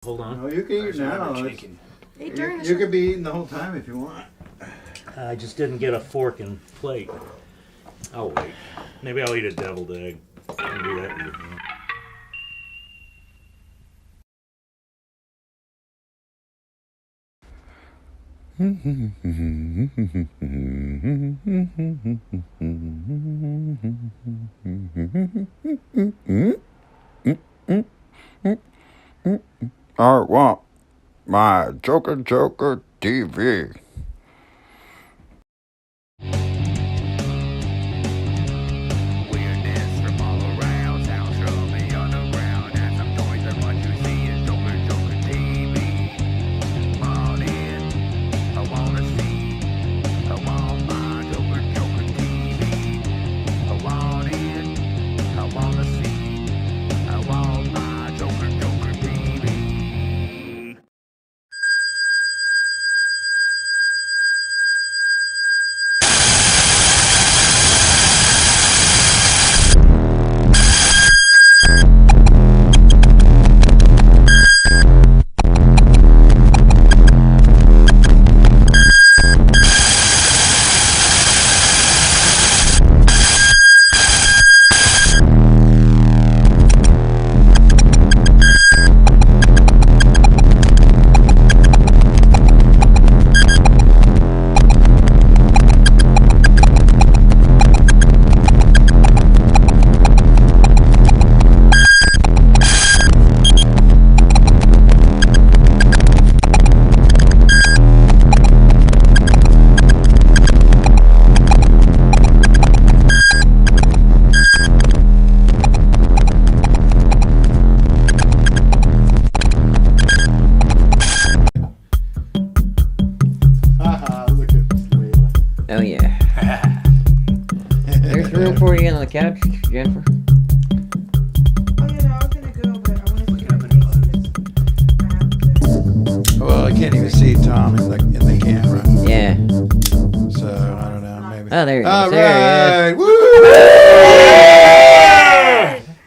Hold on. No, you can eat now. You could be eating the whole time if you want. I just didn't get a fork and plate. I'll wait. Maybe I'll eat a deviled egg. I can do that in a minute. I want my Joker TV. Oh yeah. There's room for you on the couch, Jennifer. Oh yeah, no, I was gonna go, but I wanted to get my face. Well, I can't even see Tom in the camera. Yeah. So I don't know. Maybe. Oh, there he is. All There right. Woo!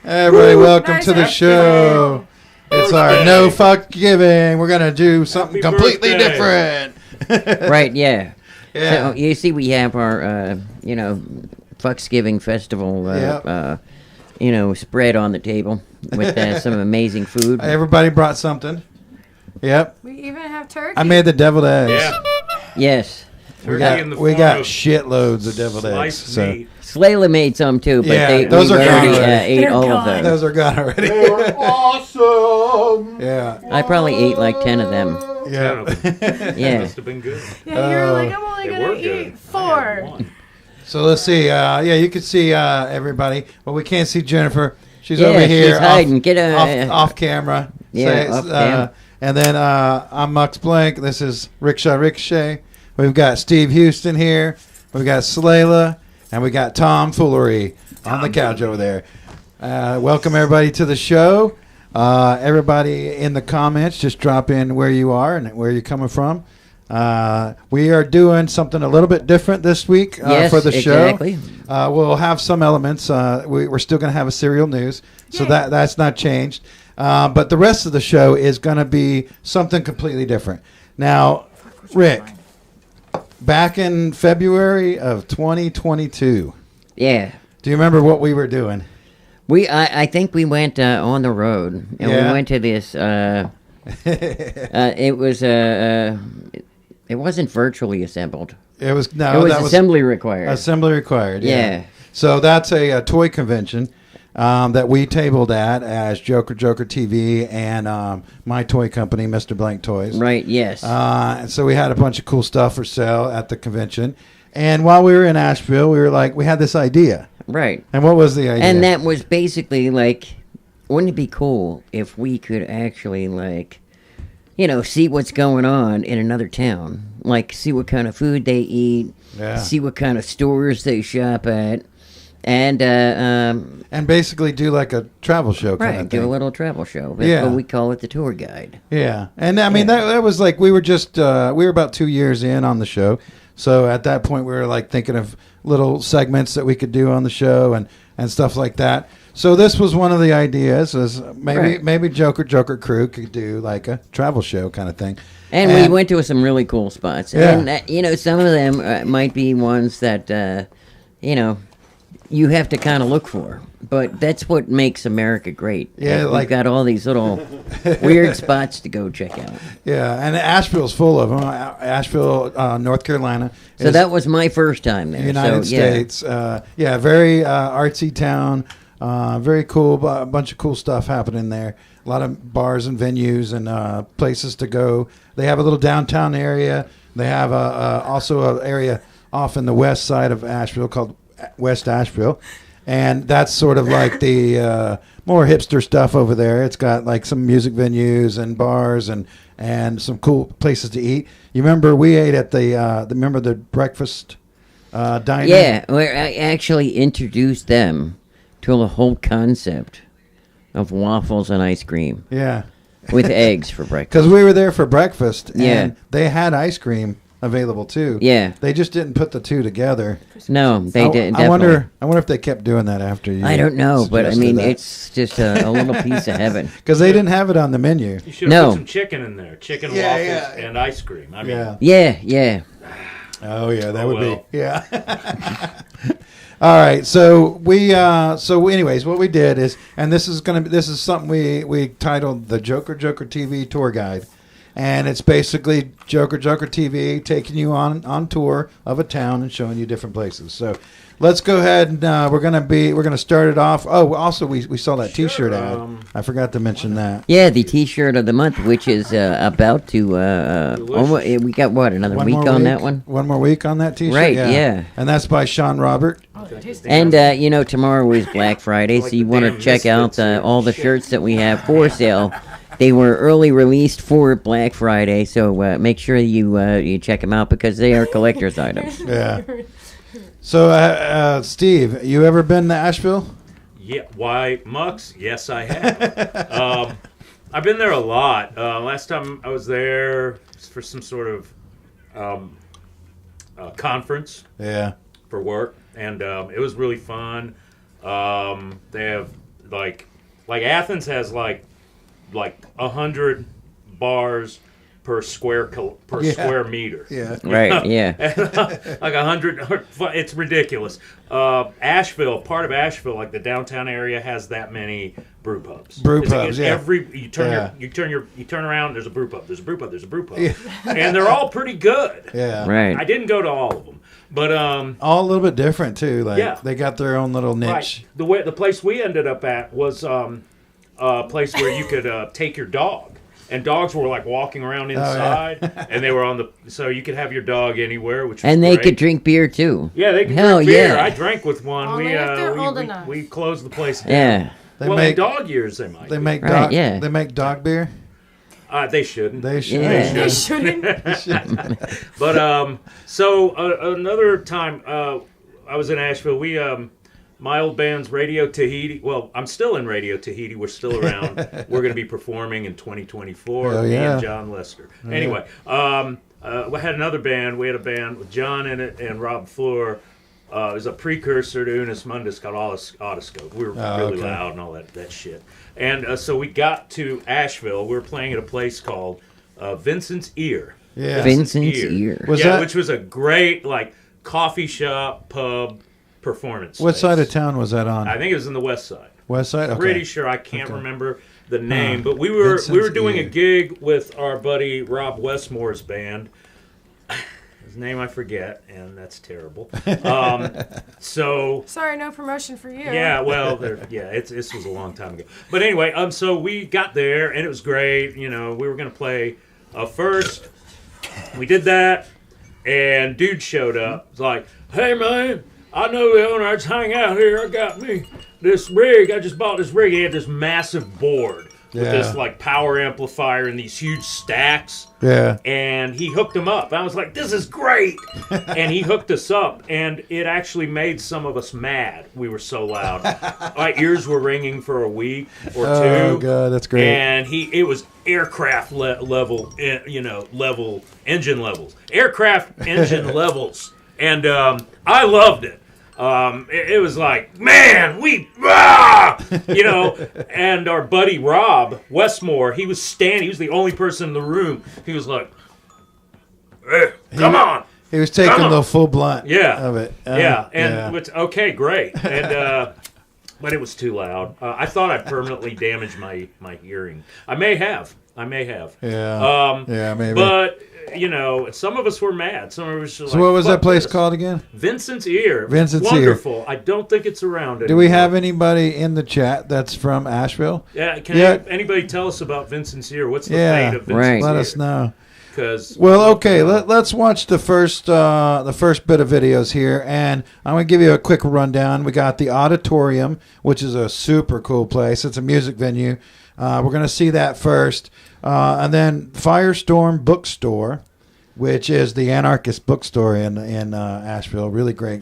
Everybody, welcome to the show. It's our no fuck giving. We're gonna do something completely different. Right. Yeah. Yeah. So you see, we have our, Fucksgiving Festival, spread on the table with some amazing food. Everybody brought something. Yep. We even have turkey. I made the deviled eggs. Yeah. Yes. We got shitloads of deviled eggs. So. Slayla made some too, but those we are already gone already. ate all of those. Those are gone already. They were awesome. Yeah. I probably ate like 10 of them. Yeah. Yeah. Must have been good. Yeah, you were like, I'm only They gonna were eat good. 4. So let's see. You can see everybody. Well, we can't see Jennifer. She's Yeah, over here. she's hiding. Get off camera. Yeah, off cam. And then I'm Mux Blank. This is Ricochet. We've got Steve Houston here. We've got Slayla. And we got Tom Foolery on the couch over there. Welcome, everybody, to the show. Everybody in the comments, just drop in where you are and where you're coming from. We are doing something a little bit different this week for the show. Exactly. We'll have some elements. We're still going to have a serial news, so that's not changed. But the rest of the show is going to be something completely different. Now, Rick, back in February of 2022. Yeah. Do you remember what we were doing? I think we went on the road, and we went to this. It was it wasn't virtually assembled. It was It was assembly required. Assembly required. Yeah. So that's a toy convention that we tabled at as JOKERJOKERtv and my toy company, Mr. Blank Toys. Right. Yes. And so we had a bunch of cool stuff for sale at the convention. And while we were in Asheville, we had this idea. Right. And what was the idea? And that was basically like, wouldn't it be cool if we could actually see what's going on in another town? Like, see what kind of food they eat, see what kind of stores they shop at, and basically do like a travel show kind of thing. Do a little travel show. That's what we call it, the tour guide. Yeah. And I mean, that was like, we were about 2 years in on the show. So at that point, we were like thinking of little segments that we could do on the show, and and stuff like that. So this was one of the ideas. Is maybe Joker Crew could do like a travel show kind of thing. And we went to some really cool spots. Yeah. And, some of them might be ones that, you have to kind of look for. But that's what makes America great. Yeah, We've got all these little weird spots to go check out. Yeah, and Asheville's full of them. Asheville, North Carolina. So that was my first time there. United States. Very artsy town. Very cool. A bunch of cool stuff happening there. A lot of bars and venues and places to go. They have a little downtown area. They have also an area off in the west side of Asheville called West Asheville. And that's sort of like the more hipster stuff over there. It's got like some music venues and bars and some cool places to eat. You remember we ate at the breakfast diner? Yeah, where I actually introduced them to the whole concept of waffles and ice cream. Yeah. With eggs for breakfast. Because we were there for breakfast, and Yeah. they had ice cream available too. Yeah. They just didn't put the two together. No, they didn't. I wonder if they kept doing that after you. I don't know, but I suggested mean, that. it's just a little piece of heaven. Because they didn't have it on the menu. You should have No. put some chicken in there. Chicken waffles and ice cream. I mean, Yeah. Oh yeah, that would well. be yeah. All right, so anyways, what we did is, and this is something we titled the Joker TV tour guide, and it's basically Joker TV taking you on tour of a town and showing you different places. So let's go ahead and we're gonna start it off. Oh, also we saw that T-shirt ad. I forgot to mention that. Yeah, the T-shirt of the month, which is about to. We got what, another One week more on that one? One more week on that T-shirt. Right, yeah. And that's by Sean Robert. And tomorrow is Black Friday, so you want to check out all the shirts that we have for sale. They were early released for Black Friday, so make sure you check them out because they are collector's items. Yeah. So, Steve, you ever been to Asheville? Yeah. Why, Mux? Yes, I have. I've been there a lot. Last time I was there for some sort of conference. Yeah. For work, and it was really fun. They have like Athens has like 100 bars per square square meter. Yeah. Right. Yeah. Like 100. It's ridiculous. Asheville, part of Asheville, like the downtown area, has that many brew pubs. Yeah. You turn around. There's a brew pub. There's a brew pub. There's a brew pub. Yeah. And they're all pretty good. Yeah. Right. I didn't go to all of them. But all a little bit different too. Like yeah. They got their own little niche. Right. The place we ended up at was a place where you could take your dog, and dogs were like walking around inside, and they were so you could have your dog anywhere, which was And they great. could drink beer too. Yeah, they could Hell drink beer. yeah. I drank with one. Only if they're old enough. We closed the place down. Yeah. In dog years they might. They make Right, dog. yeah. They make dog beer. They shouldn't. They should. Yeah. They shouldn't. But so another time I was in Asheville. We my old band's Radio Tahiti. Well, I'm still in Radio Tahiti. We're still around. We're going to be performing in 2024. Oh, Me yeah. and John Lester. Anyway, we had another band. We had a band with John in it and Rob Fleur. It was a precursor to Unus Mundus called Otoscope. We were really loud and all that shit. And so we got to Asheville. We were playing at a place called Vincent's Ear. Yeah. Vincent's Ear. Which was a great coffee shop, pub, performance. What space. side of town was that on? I think it was in the west side. West side. Okay. Pretty sure. I can't remember the name, but we were doing a gig with our buddy Rob Westmore's band. His name I forget, and that's terrible. So Sorry, no promotion for you. yeah, well, this was a long time ago. But anyway, so we got there, and it was great. We were going to play first. We did that, and dude showed up. It's like, hey, man, I know the owner. Let's hang out here. I got me this rig. I just bought this rig. He had this massive board with this power amplifier and these huge stacks. Yeah. And he hooked them up. I was like, this is great. And he hooked us up, and it actually made some of us mad. We were so loud. My ears were ringing for a week or two. Oh god, that's great. And it was aircraft level, engine levels. Aircraft engine levels. And I loved it. it was like, man, you know, and our buddy Rob Westmore, he was standing, he was the only person in the room. He was like, hey, come on. He was taking the full blunt of it. Which, okay, great. And, but it was too loud. I thought I permanently damaged my hearing. I may have. Yeah. Maybe. But, you know, some of us were mad. Some of us were so what was that place called again? Vincent's Ear. Vincent's Wonderful. Ear. I don't think it's around anymore. Do we have anybody in the chat that's from Asheville? Yeah. Can anybody tell us about Vincent's Ear? What's the fate of Vincent's Ear? Let us know. Well, okay, let's watch the first bit of videos here, and I'm going to give you a quick rundown. We got the Odditorium, which is a super cool place. It's a music venue. We're going to see that first. And then FIRESTORM Bookstore, which is the anarchist bookstore in Asheville. Really great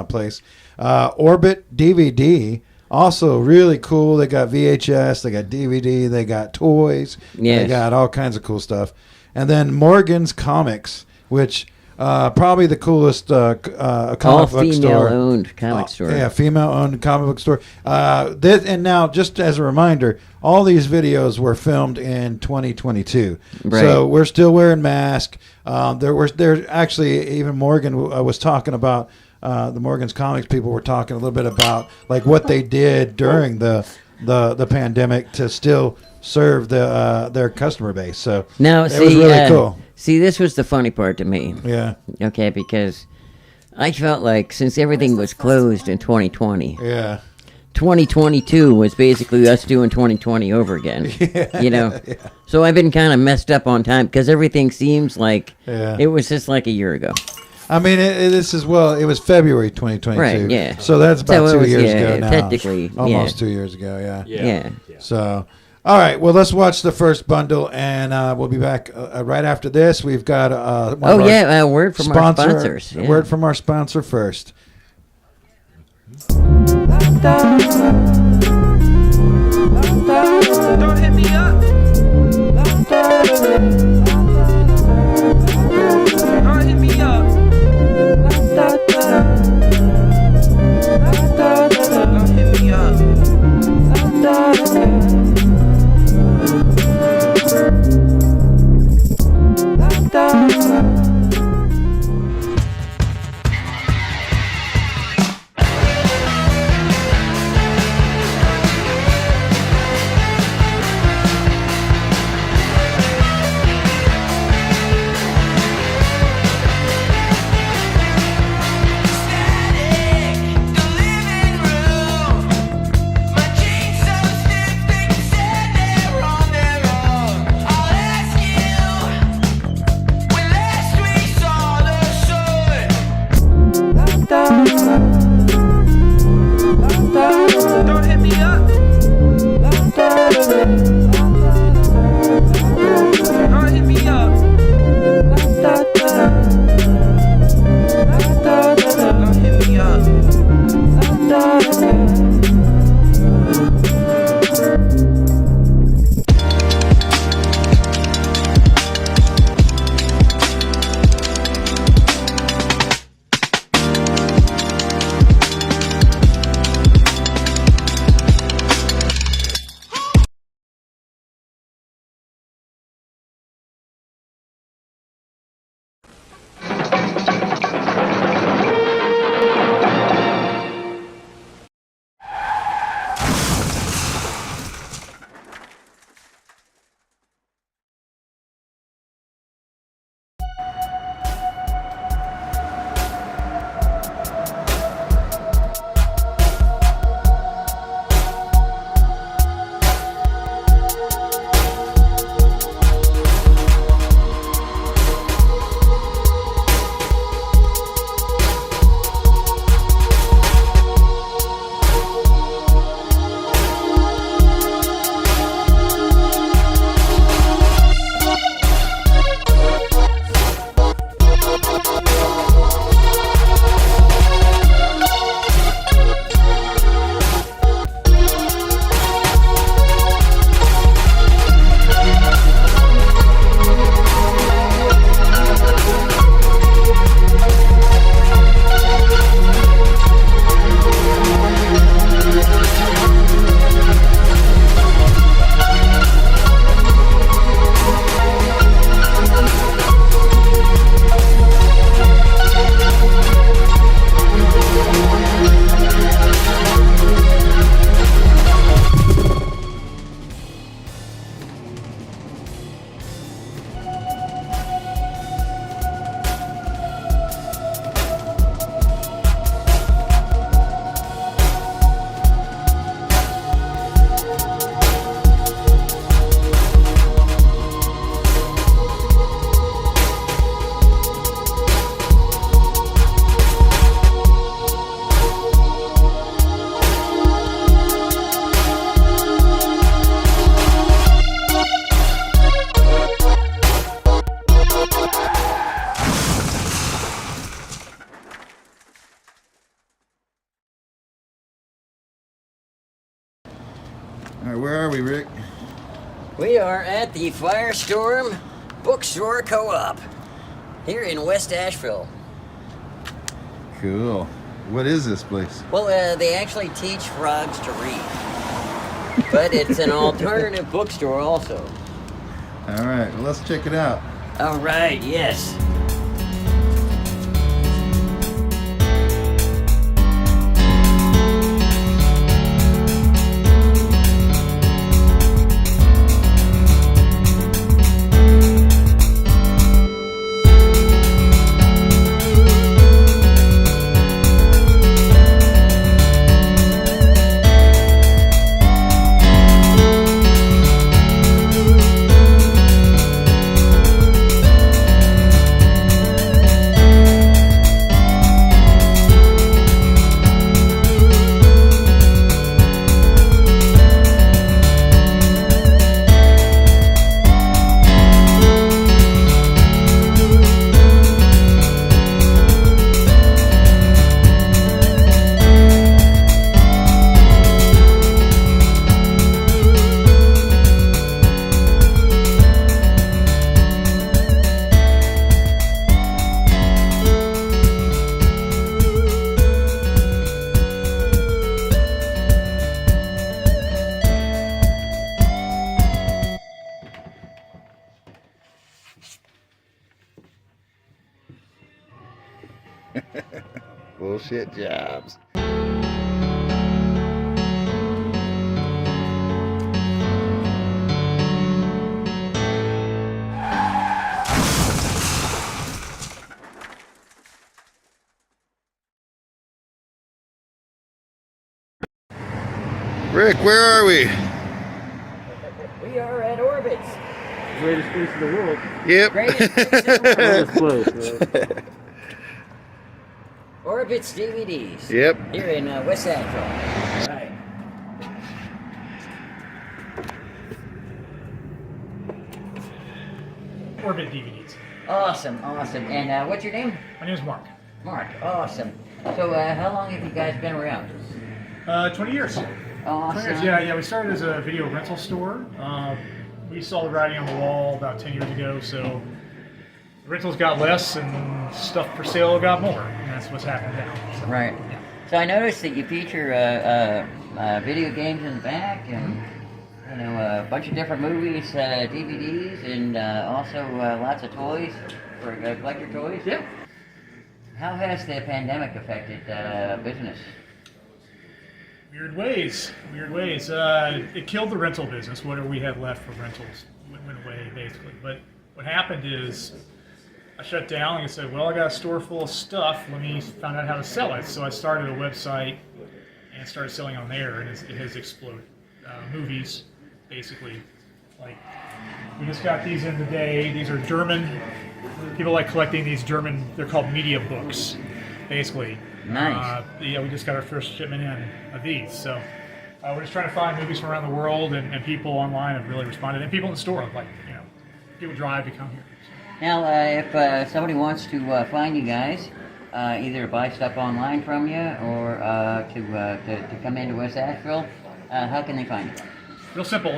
place. Orbit DVD, also really cool. They got VHS, they got DVD, they got toys. They got all kinds of cool stuff. And then Morgan's Comics, which probably the coolest comic book store. Female-owned comic store. Yeah, female-owned comic book store. And now, just as a reminder, all these videos were filmed in 2022. Right. So we're still wearing masks. There actually, even Morgan was talking about, the Morgan's Comics people were talking a little bit about like what they did during the pandemic to still serve their customer base. So now, it was really cool. See, this was the funny part to me. Yeah. Okay, because I felt like since everything was closed in 2020, 2022 was basically us doing 2020 over again. You know? Yeah. So I've been kind of messed up on time because everything seems like it was just like a year ago. I mean, it was February 2022. Right, yeah. So that's about 2 years ago now. Technically. Almost 2 years ago, Yeah. So, all right, well, let's watch the first bundle, and we'll be back right after this. We've got a word from our sponsors. A word from our sponsor first. Don't hit me up. Don't hit me up. Don't hit me up. we, Rick? We are at the FIRESTORM Bookstore Co-op here in West Asheville. Cool. What is this place? Well, they actually teach frogs to read. But it's an alternative bookstore also. All right, well, let's check it out. All right, yes. Bullshit jobs. Rick, where are we? We are at Orbit's. Greatest place in the world. Yep. Greatest place in the world. Greatest place, right? Orbit's DVDs. Yep. Here in West Asheville. Right. Orbit DVDs. Awesome, awesome. And what's your name? My name's Mark. Mark. Awesome. So, how long have you guys been around? 20 years. 20 Awesome. years. Yeah. We started as a video rental store. We saw the writing on the wall about 10 years ago, so the rentals got less and stuff for sale got more, and that's what's happened now. So, Right. yeah. So I noticed that you feature video games in the back, and a bunch of different movies, DVDs, and also lots of toys for collector toys. Yeah. How has the pandemic affected business? Weird ways. It killed the rental business. Whatever we had left for rentals went away, basically. But what happened is I shut down and I said, well, I got a store full of stuff. Let me find out how to sell it. So I started a website and started selling on there, and it has exploded. Movies, basically. Like, we just got these in today. These are German. People like collecting these German, they're called media books, basically. Nice. Yeah, we just got our first shipment in of these. So we're just trying to find movies from around the world, and people online have really responded. And people in the store, like, people drive to come here. Now, if somebody wants to find you guys, either to buy stuff online from you or to come into West Asheville, how can they find you? Real simple.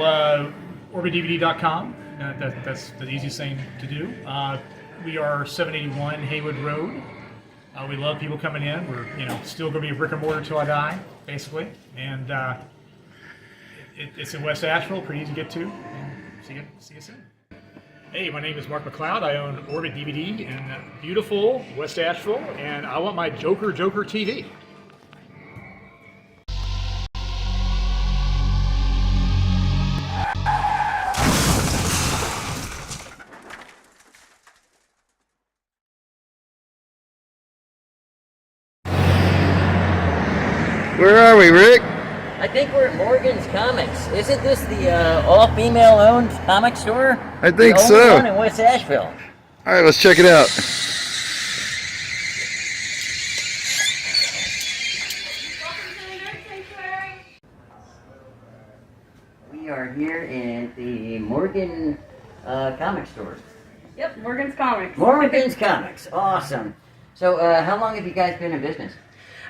OrbitDVD.com. That's the easiest thing to do. We are 781 Haywood Road. We love people coming in. We're still going to be a brick and mortar till I die, basically. And it's in West Asheville, pretty easy to get to. And see you soon. Hey, my name is Mark McLeod. I own Orbit DVD in beautiful West Asheville, and I want my Joker TV. Where are we, Rick? I think we're at Morgan's Comics. Isn't this the all-female owned comic store? I think the so. only one in West Asheville. All right, let's check it out. We are here in the Morgan comic store. Yep, Morgan's Comics. Morgan's Comics. Awesome. So, how long have you guys been in business?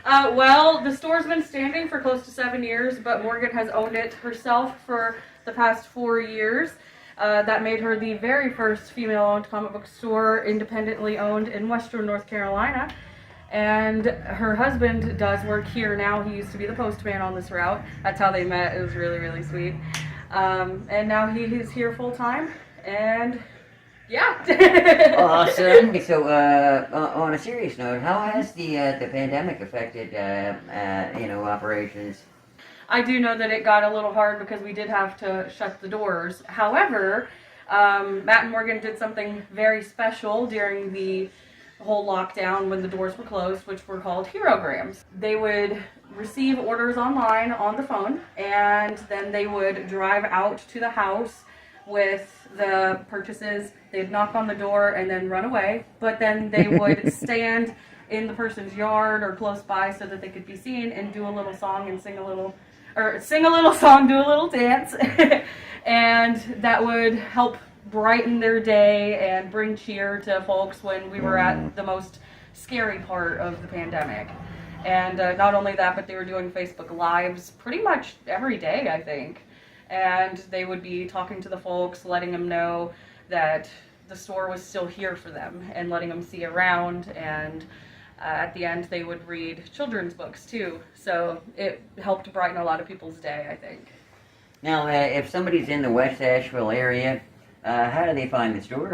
Well, the store's been standing for close to 7 years, but Morgan has owned it herself for the past 4 years. That made her the very first female-owned comic book store, independently owned in Western North Carolina. And her husband does work here now. He used to be the postman on this route. That's how they met. It was really, really sweet. And now he's here full-time. And yeah. Awesome. So, on a serious note, how has the pandemic affected, operations? I do know that it got a little hard because we did have to shut the doors. However, Matt and Morgan did something very special during the whole lockdown when the doors were closed, which were called herograms. They would receive orders online on the phone, and then they would drive out to the house with the purchases. They'd knock on the door and then run away, but then they would stand in the person's yard or close by so that they could be seen and do a little song and sing a little song, do a little dance. And that would help brighten their day and bring cheer to folks when we were at the most scary part of the pandemic. And not only that, but they were doing Facebook Lives pretty much every day, I think. And they would be talking to the folks, letting them know that the store was still here for them and letting them see around. And at the end, they would read children's books too. So it helped brighten a lot of people's day, I think. Now, if somebody's in the West Asheville area, how do they find the store?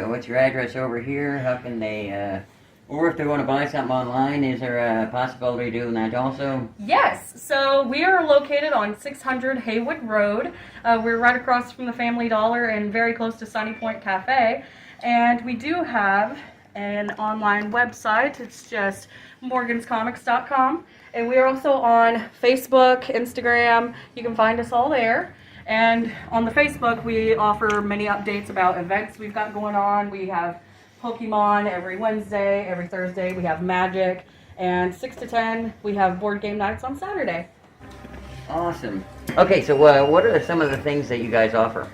What's your address over here? How can they, or if they want to buy something online, is there a possibility of doing that also? Yes, so we are located on 600 Haywood Road. We're right across from the Family Dollar and very close to Sunny Point Cafe. And we do have an online website. It's just morganscomics.com. And we are also on Facebook, Instagram. You can find us all there. And on the Facebook, we offer many updates about events we've got going on. We have Pokemon every Wednesday, every Thursday. We have Magic. And 6 to 10, we have board game nights on Saturday. Awesome. Okay, so what are some of the things that you guys offer?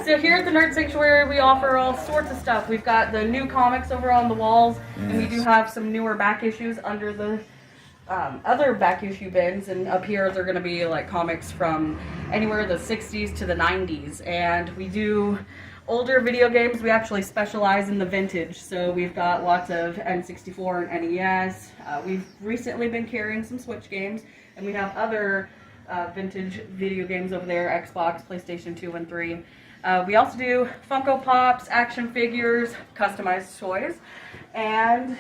So here at the Nerd Sanctuary, we offer all sorts of stuff. We've got the new comics over on the walls, and we do have some newer back issues under the other back issue bins. And up here, they're going to be like comics from anywhere the 60s to the 90s. And we do older video games. We actually specialize in the vintage. So we've got lots of N64 and NES. We've recently been carrying some Switch games, and we have other vintage video games over there, Xbox, PlayStation 2 and 3. We also do Funko Pops, action figures, customized toys, and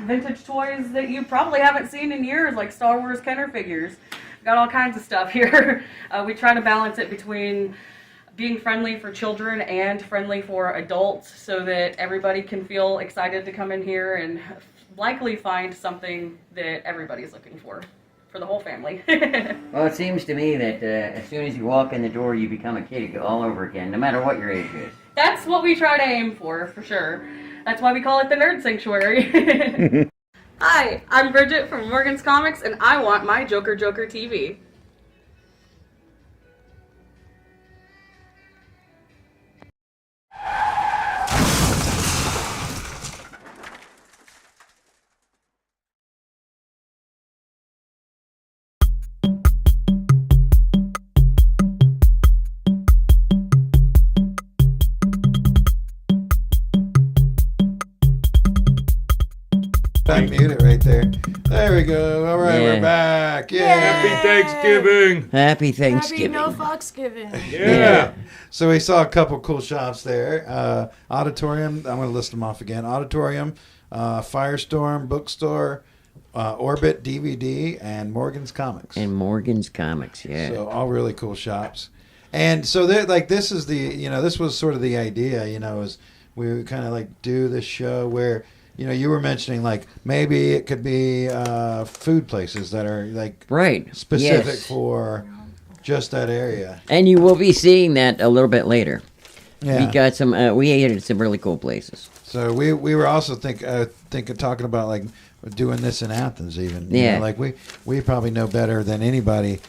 vintage toys that you probably haven't seen in years, like Star Wars Kenner figures. Got all kinds of stuff here. We try to balance it between being friendly for children and friendly for adults so that everybody can feel excited to come in here and likely find something that everybody's looking for the whole family. Well, it seems to me that as soon as you walk in the door, you become a kid all over again, no matter what your age is. That's what we try to aim for sure. That's why we call it the Nerd Sanctuary. Hi, I'm Bridget from Morgan's Comics, and I want my Joker Joker TV. Mute it right there. There we go. All right, we're back. Yeah. Happy Thanksgiving. Happy Thanksgiving. Happy no Foxgiving. Yeah. So we saw a couple cool shops there. Odditorium. I'm going to list them off again. Odditorium, FIRESTORM, BOOKSTORE, Orbit DVD, and Morgan's Comics. And Morgan's Comics, yeah. So all really cool shops. And so this is the, this was sort of the idea, is we would kind of like do this show where, you were mentioning like maybe it could be food places that are like specific for just that area. And you will be seeing that a little bit later. Yeah. We got some. We ate at some really cool places. So we were also thinking talking about like doing this in Athens even. Yeah. Like we probably know better than anybody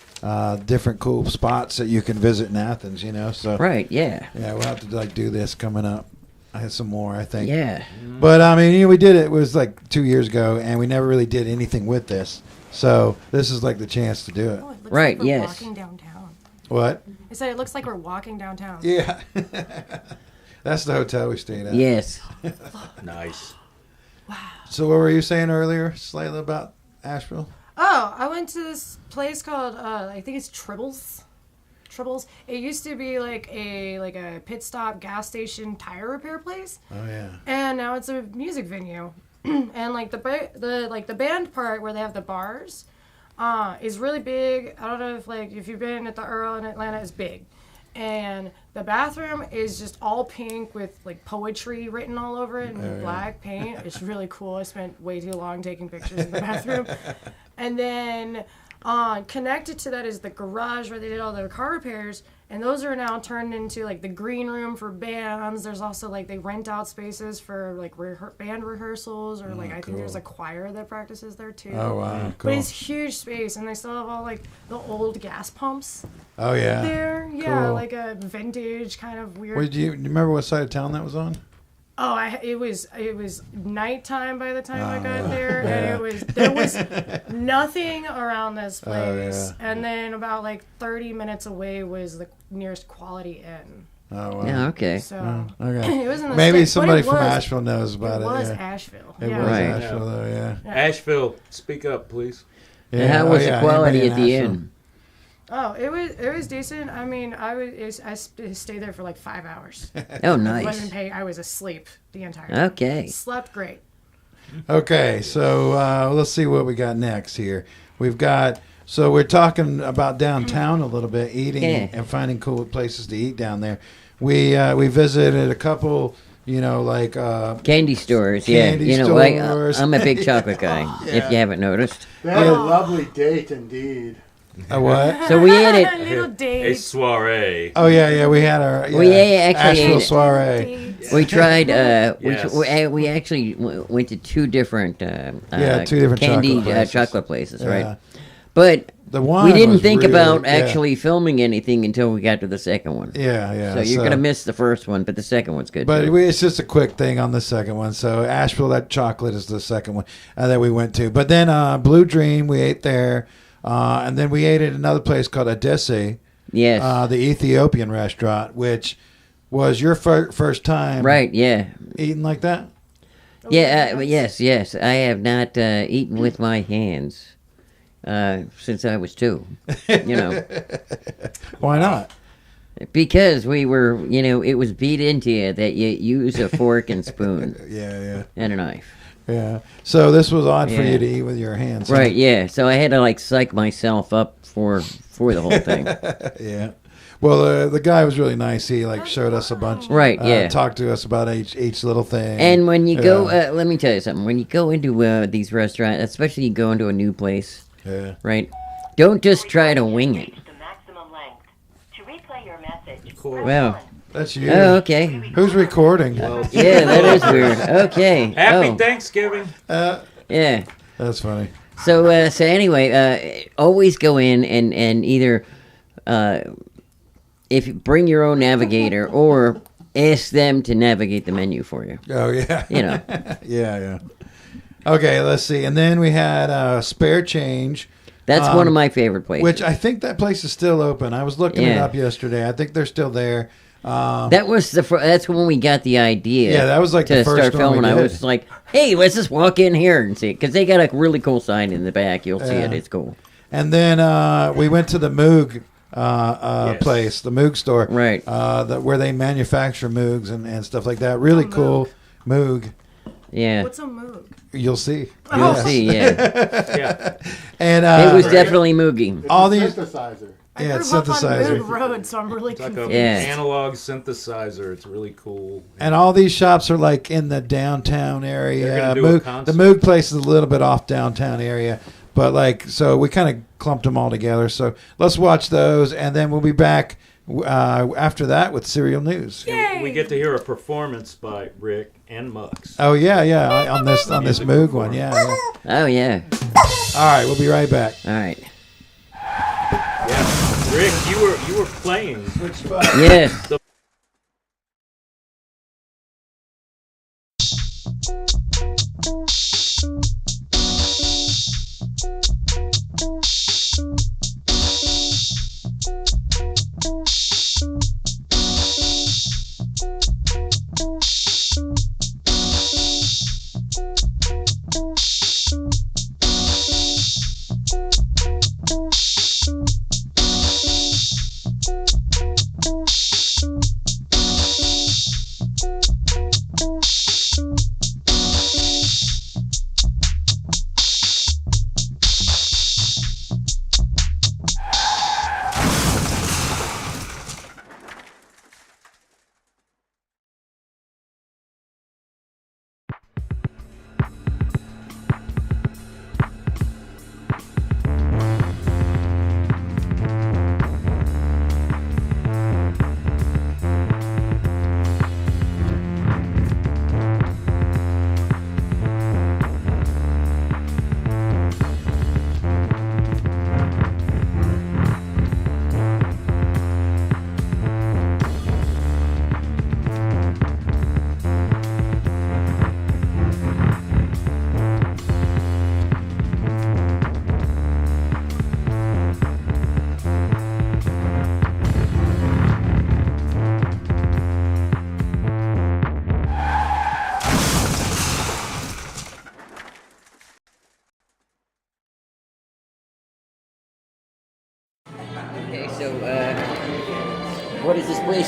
different cool spots that you can visit in Athens. So right. Yeah. Yeah, we'll have to like do this coming up. I had some more, I think. Yeah. But, we did it. It was like 2 years ago, and we never really did anything with this. So this is like the chance to do it. Oh, it looks Right, like we're yes. walking downtown. What? I said it looks like we're walking downtown. Yeah. That's the hotel we stayed at. Yes. Nice. So what were you saying earlier, Slayla, about Asheville? Oh, I went to this place called I think it's Tribbles. Tribbles. It used to be like a pit stop gas station tire repair place. Oh yeah. And now it's a music venue. And like the band part where they have the bars is really big. I don't know if you've been at the Earl in Atlanta, is big. And the bathroom is just all pink with like poetry written all over it in black paint. It's really cool. I spent way too long taking pictures in the bathroom. And then connected to that is the garage where they did all their car repairs. And those are now turned into like the green room for bands. There's also like they rent out spaces for like band rehearsals, or I think there's a choir that practices there too. Oh wow, cool. But it's huge space, and they still have all like the old gas pumps. Oh yeah. There, yeah, Cool. like a vintage kind of weird. Wait, do you remember what side of town that was on? Oh, it was nighttime by the time I got there, and there was nothing around this place. yeah. And then about like 30 minutes away was the nearest Quality Inn. Oh wow. Yeah, okay. So Okay. it was in the Maybe sticks, somebody but it from was- Asheville knows about it. It was yeah. Asheville. It yeah. was Right. Asheville, though. Yeah. Asheville, speak up, please. Yeah. And how Oh, was yeah, the quality anybody at in the Asheville. end? Oh, it was decent. I mean, I stayed there for like 5 hours. Oh, Wasn't nice. paid. I was asleep the entire time. Okay. Slept great. Okay, so let's see what we got next here. We've got, so we're talking about downtown a little bit, eating Yeah. and finding cool places to eat down there. We visited a couple, like Candy stores, yeah. Candy You know, stores. I'm a big chocolate guy, if you haven't noticed. They had a lovely date indeed. a what? So we ate it. Little A date. soiree. Oh yeah, we had our We actually Asheville ate- soiree. Date. We tried. Yes. We actually went to two different. Two different candy chocolate places. chocolate places, Yeah. right? But The one we didn't was think really- about yeah. actually filming anything until we got to the second one. Yeah. So you're gonna miss the first one, but the second one's good. But too. it's just a quick thing on the second one. So Asheville, that chocolate is the second one that we went to. But then Blue Dream, we ate there. And then we ate at another place called ADDISSAE, Yes. the Ethiopian restaurant, which was your first time Right. Yeah. eating like that? Yeah. Yes. I have not eaten with my hands since I was 2. You know, Why not? because we were. You know, it was beat into you that you use a fork and spoon Yeah. and a knife. So this was odd for Yeah. you to eat with your hands. huh? Right, yeah. So I had to like psych myself up for the whole thing. Yeah. Well, the guy was really nice. He showed us a bunch. Right, yeah. Talked to us about each little thing. And when you go, Yeah. let me tell you something. When you go into these restaurants, especially you go into a new place, Yeah. right? Don't just try to wing it. The maximum length. To replay your message, Cool. press Well. 1. That's you. Oh, okay. Who's recording? Yeah, that is weird. Okay. Happy Oh, Thanksgiving. yeah. That's funny. So anyway, always go in and either if you bring your own navigator or ask them to navigate the menu for you. Oh yeah. You know. Yeah. Okay, let's see. And then we had Spare Change, That's one of my favorite places. which I think that place is still open. I was looking it Yeah. up yesterday. I think they're still there. That was that's when we got the idea. Yeah, that was like to the first start one we filming. I did. was like, "Hey, let's just walk in here and see it," because they got a really cool sign in the back. You'll see it. Yeah. It's cool. And then we went to the MOOG Yes. place, the MOOG store, Right. where they manufacture MOOGs and stuff like that. Really cool MOOG. Yeah, What's a moog? You'll see. you'll Yes. see. Yeah, Yeah. And it was Right. definitely Moogie. It's All a these- synthesizer. I Yeah, grew it's up on synthesizer. Moog Road, so I'm really It's like confused. a Yeah. analog synthesizer. It's really cool. And all these shops are like in the downtown They're area. gonna do a The concert. Moog place is a little bit off downtown area, but so we kind of clumped them all together. So let's watch those, and then we'll be back after that with serial news. Yay! We get to hear a performance by Rick and Mux. Oh yeah, on this Moog one, yeah. Oh yeah. All right, we'll be right back. All right. Yeah. Rick, you were playing. Yes.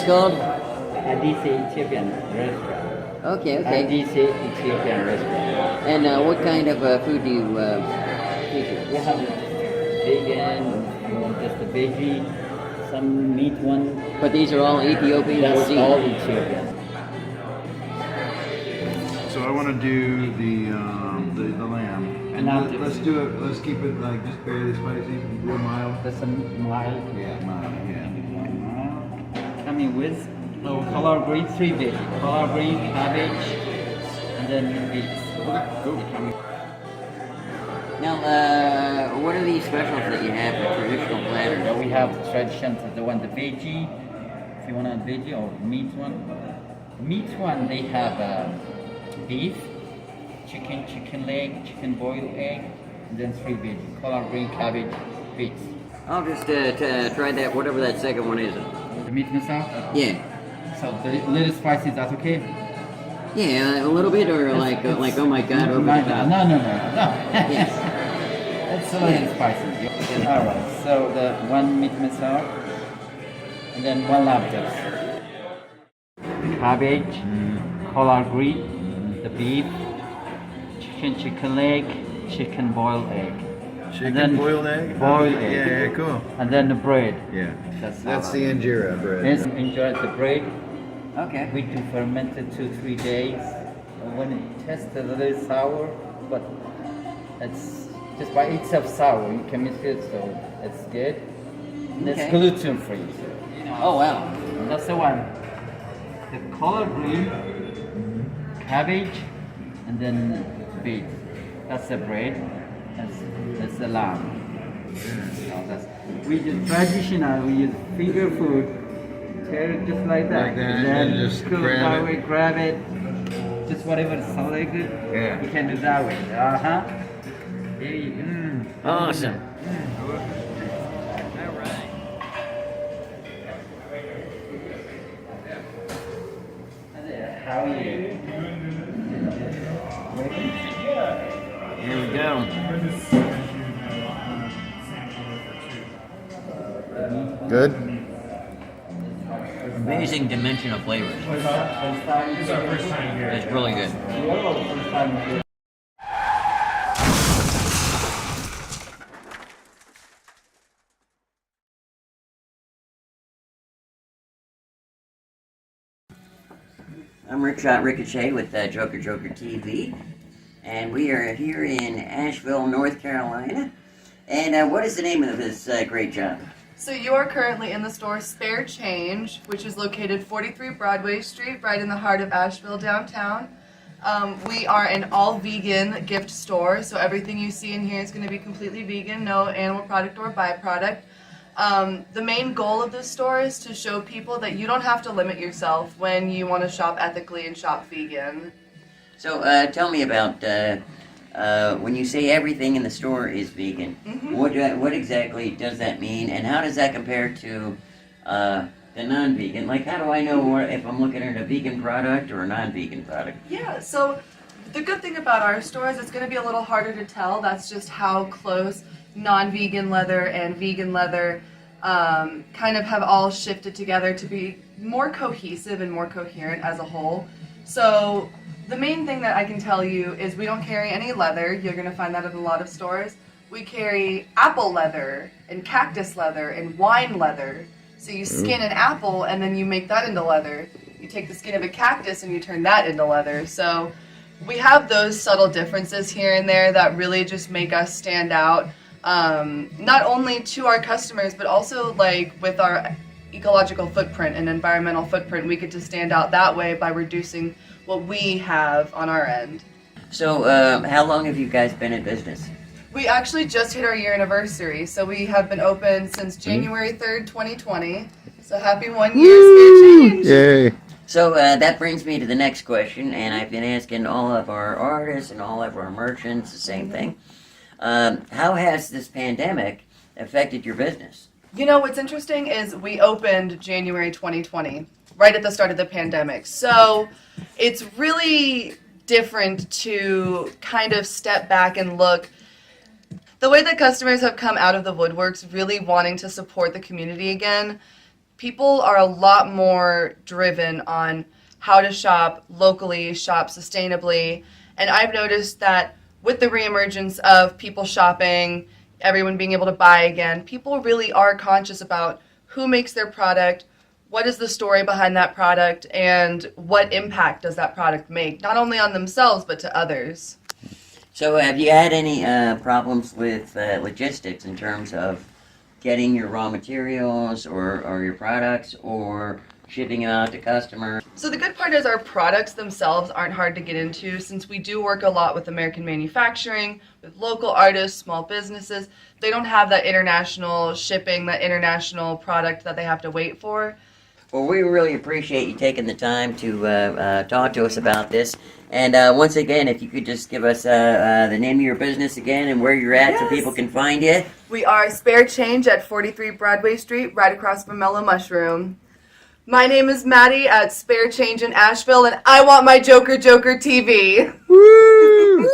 called? ADDISSAE Ethiopian restaurant. Okay. ADDISSAE Ethiopian restaurant. And what kind of food do you feature? We have vegan, just a veggie, some meat one. But these are all Ethiopian That's cuisine. all Ethiopian. So I want to do the lamb. And Now let's do it. Let's keep it like just barely spicy, real mild. That's a mild. Yeah, mild. Yeah. Coming with collard green, 3 veggie. Collard green, cabbage, and then beets. Okay, cool. Now, what are these specials that you have for traditional platters? So we have the tradition, the veggie, if you want a veggie or meat one. Meat one, they have beef, chicken leg, chicken boiled egg, and then 3 veggie. Collard green, cabbage, beets. I'll just try that, whatever that second one is. The meat missile? Yeah. So the little spicy, is that okay? Yeah, a little bit, or like oh my god, over the top. No. Yes. It's a little spicy. Alright, so the 1 meat missile, and then 1 lobster. Cabbage, collard green, the beef, chicken leg, chicken boiled egg. Chicken boiled egg? Boiled egg. Yeah, cool. And then the bread. Yeah. That's the injera bread. Let's enjoy the bread. Okay. We do ferment it 2-3 days. When it tastes a little sour, but it's just by itself sour. You can mix it, so it's good. And Okay. it's gluten free. Oh wow. And that's the one. The collard green, cabbage, and then beets. That's the bread. That's the lamb. We use traditional. We use finger food. Tear it just like that. Like that, And then and just go grab that it. way, grab it. Just whatever sounds like it. Yeah. You can do that way. There you go. Awesome. How are you? Here we go. Good. Amazing dimension of flavors. It's really good. I'm Ricochet with Joker Joker TV, and we are here in Asheville, North Carolina. And what is the name of this great job? So you are currently in the store Spare Change, which is located 43 Broadway Street, right in the heart of Asheville downtown. We are an all-vegan gift store, so everything you see in here is going to be completely vegan, no animal product or byproduct. The main goal of this store is to show people that you don't have to limit yourself when you want to shop ethically and shop vegan. So tell me about when you say everything in the store is vegan. What exactly does that mean, and how does that compare to the non-vegan? Like, how do I know if I'm looking at a vegan product or a non-vegan product? Yeah, so the good thing about our store is it's going to be a little harder to tell. That's just how close non-vegan leather and vegan leather kind of have all shifted together to be more cohesive and more coherent as a whole. So the main thing that I can tell you is we don't carry any leather. You're going to find that at a lot of stores. We carry apple leather and cactus leather and wine leather. So you skin an apple and then you make that into leather. You take the skin of a cactus and you turn that into leather. So we have those subtle differences here and there that really just make us stand out, not only to our customers, but also like with our ecological footprint and environmental footprint. We get to stand out that way by reducing what we have on our end. So how long have you guys been in business? We actually just hit our year anniversary, so we have been open since January 3rd, 2020. So happy 1 year, Spare Change! Yay. So that brings me to the next question, and I've been asking all of our artists and all of our merchants the same thing. How has this pandemic affected your business? You know, what's interesting is we opened January 2020, right at the start of the pandemic. So it's really different to kind of step back and look. The way that customers have come out of the woodworks really wanting to support the community again, people are a lot more driven on how to shop locally, shop sustainably. And I've noticed that with the reemergence of people shopping, everyone being able to buy again, people really are conscious about who makes their product, what is the story behind that product, and what impact does that product make, not only on themselves, but to others. So have you had any problems with logistics in terms of getting your raw materials or your products or shipping them out to customers? So the good part is our products themselves aren't hard to get into, since we do work a lot with American manufacturing, with local artists, small businesses. They don't have that international shipping, that international product that they have to wait for. Well, we really appreciate you taking the time to talk to us about this. And once again, if you could just give us the name of your business again and where you're at so people can find you. We are Spare Change at 43 Broadway Street, right across from Mellow Mushroom. My name is Maddie at Spare Change in Asheville, and I want my Joker TV. Woo!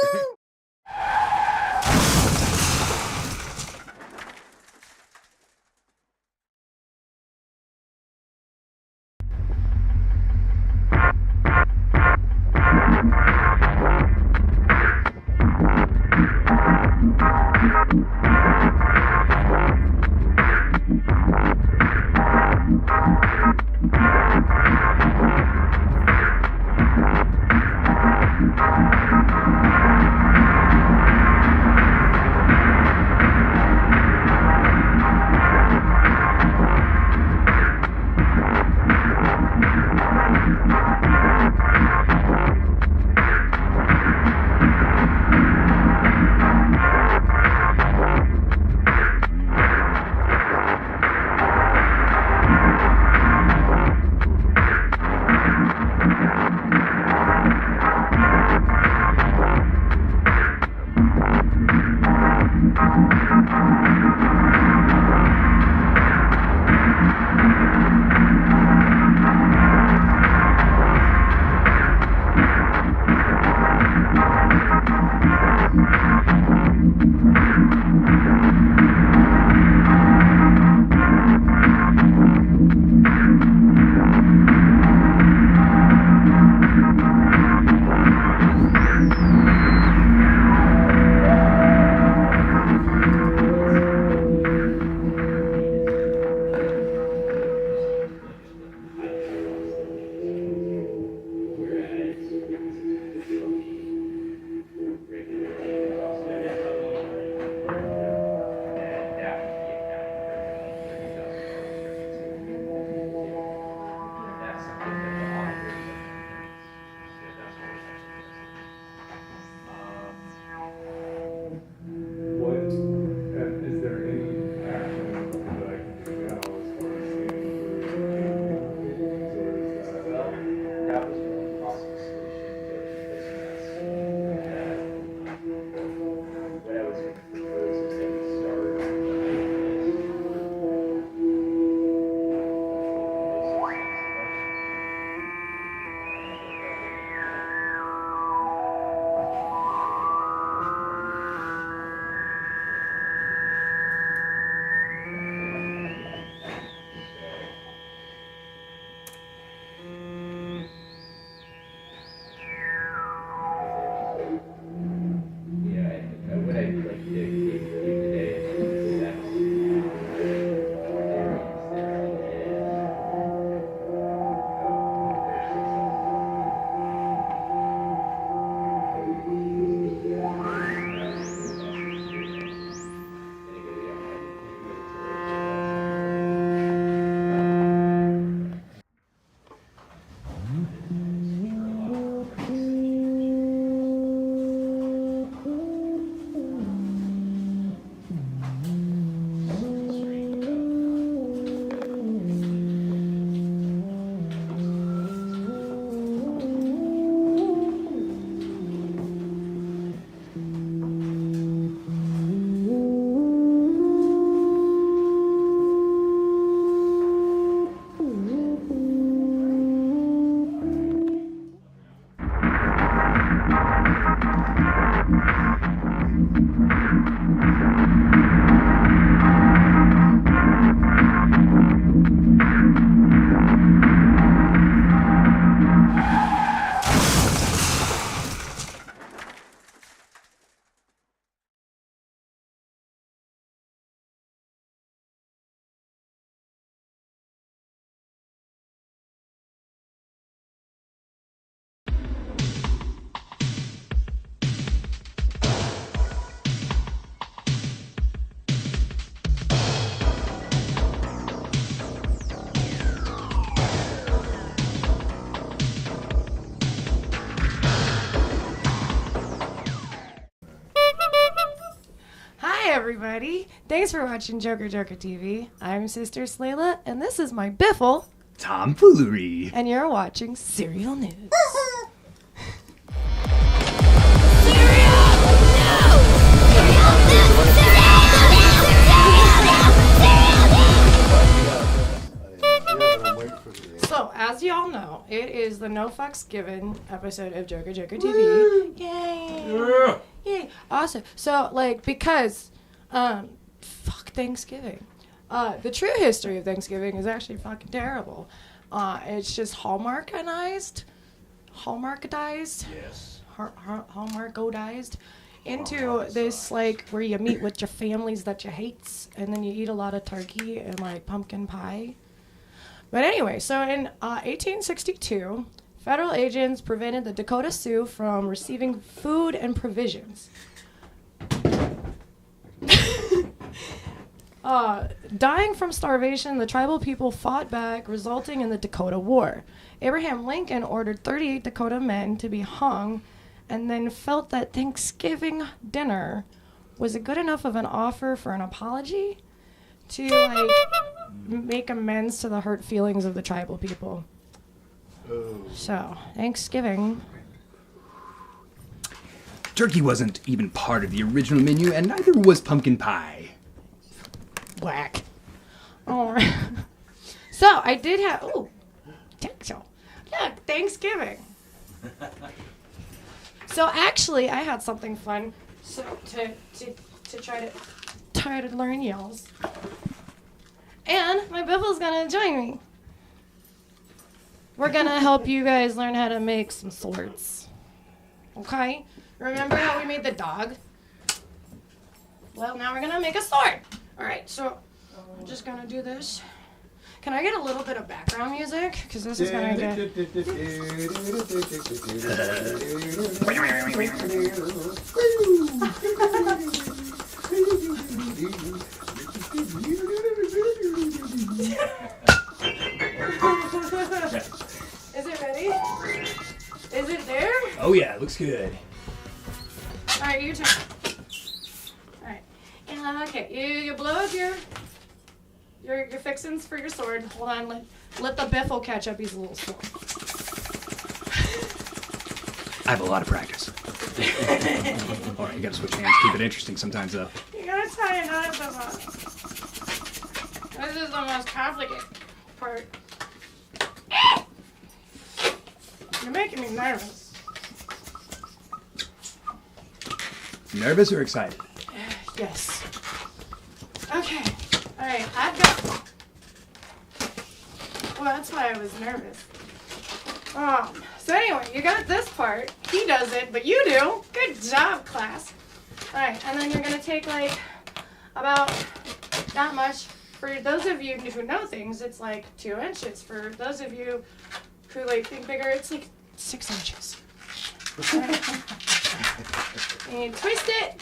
everybody. Thanks for watching Joker Joker TV. I'm Sister Slayla, and this is my biffle, Tomfoolery. and you're watching Serial News. So, as y'all know, it is the No Fucks Given episode of Joker Joker TV. Yay! Yay! Awesome. So, like, because, fuck Thanksgiving. The true history of Thanksgiving is actually fucking terrible. It's just Hallmarkized. Yes. Hallmarkodized into this, like, where you meet with your families that you hates, and then you eat a lot of turkey and, like, pumpkin pie. But anyway, so in 1862, federal agents prevented the Dakota Sioux from receiving food and provisions. Dying from starvation, the tribal people fought back, resulting in the Dakota War. Abraham Lincoln ordered 38 Dakota men to be hung, and then felt that Thanksgiving dinner was good enough of an offer for an apology to, like, make amends to the hurt feelings of the tribal people. Oh. So, Thanksgiving. Turkey wasn't even part of the original menu, and neither was pumpkin pie. Whack. All right. So, I did have... Ooh. Look, Thanksgiving. So, actually, I had something fun to try to learn yells. And my biffle's gonna join me. We're gonna help you guys learn how to make some swords. Okay? Remember how we made the dog? Well, now we're gonna make a sword. Alright, so I'm just gonna do this. Can I get a little bit of background music? Because this is gonna get... Is it ready? Is it there? Oh yeah, looks good. Alright, your turn. Alright. Okay, you blow up your fixins for your sword. Hold on, let the biffle catch up. He's a little slow. I have a lot of practice. Alright, you gotta switch hands. Keep it interesting sometimes, though. You gotta tie it up. This is the most complicated part. You're making me nervous. Nervous or excited? Yes. Okay. Alright, I've got... Well, that's why I was nervous. So anyway, you got this part. He does it, but you do. Good job, class. Alright, and then you're going to take, like, about that much. For those of you who know things, it's like 2 inches. For those of you who, like, think bigger, it's like 6 inches. Right. And you twist it.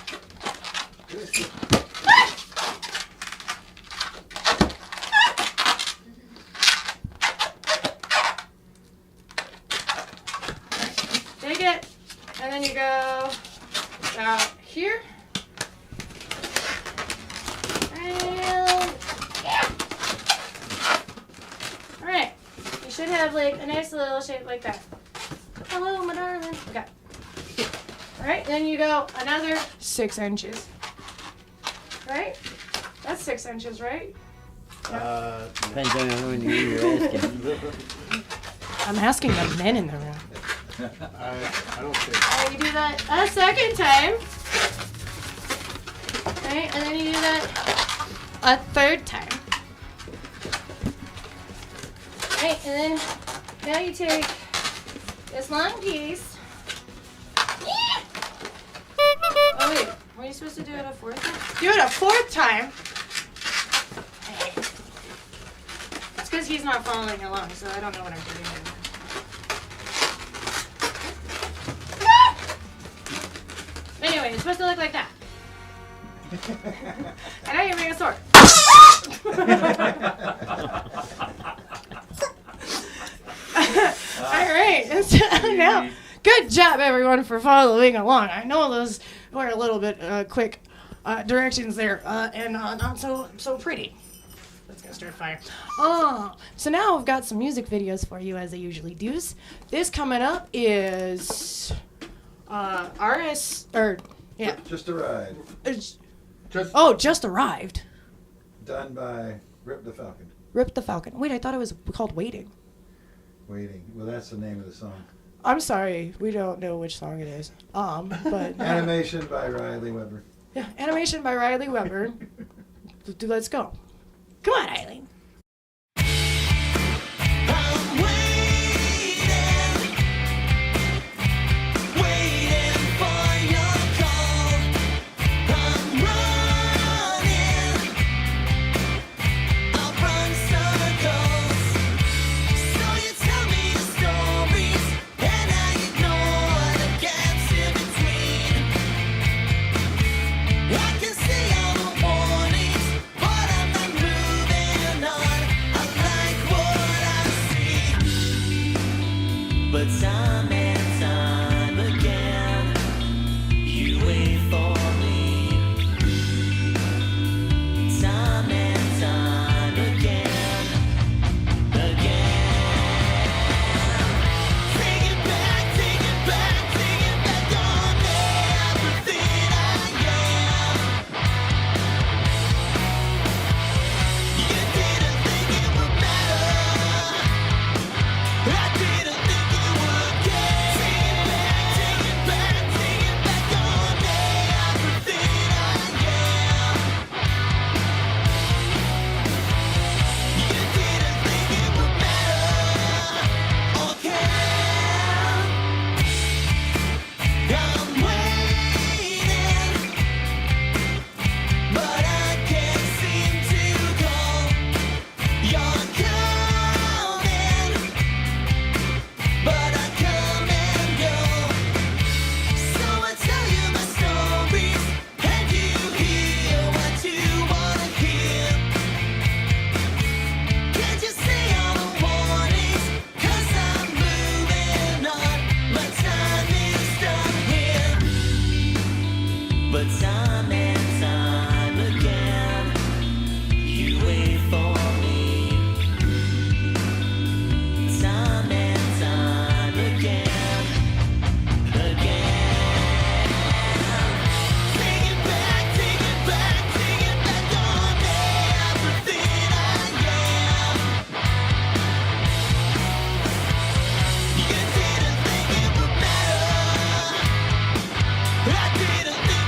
Take it, and then you go out here. And alright. You should have like a nice little shape like that. Hello, my darling. Okay. Alright, then you go another 6 inches. Right? That's 6 inches, right? Depends on how many you're asking. I'm asking the men in the room. I don't think. Alright, you do that a second time. Right, and then you do that a third time. Right, and then now you take this long piece. Oh wait, were you supposed to do it a fourth time? Do it a fourth time. It's because he's not following along, so I don't know what I'm doing anymore. Anyway, it's supposed to look like that. And now you bring a sword. Alright, so now, good job everyone for following along. I know those were a little bit quick directions there, and not so pretty. That's gonna start a fire. So now I've got some music videos for you, as I usually do. This coming up is Just a Ride. Just Arrived. Done by Rip the Falcon. Rip the Falcon. Wait, I thought it was called Waiting. Waiting. Well, that's the name of the song. I'm sorry, we don't know which song it is. But Animation by Riley Weber. yeah, animation by Riley Weber. Let's go. Come on, Eileen. But time and time again, you wait for me. Time and time again, Take it back, take it back, take it back on everything I am. You didn't think it would matter. I didn't think But time and time again, you wait for me. Time and time again, Take it back, take it back, take it back on everything I am. You didn't think it would matter. I didn't think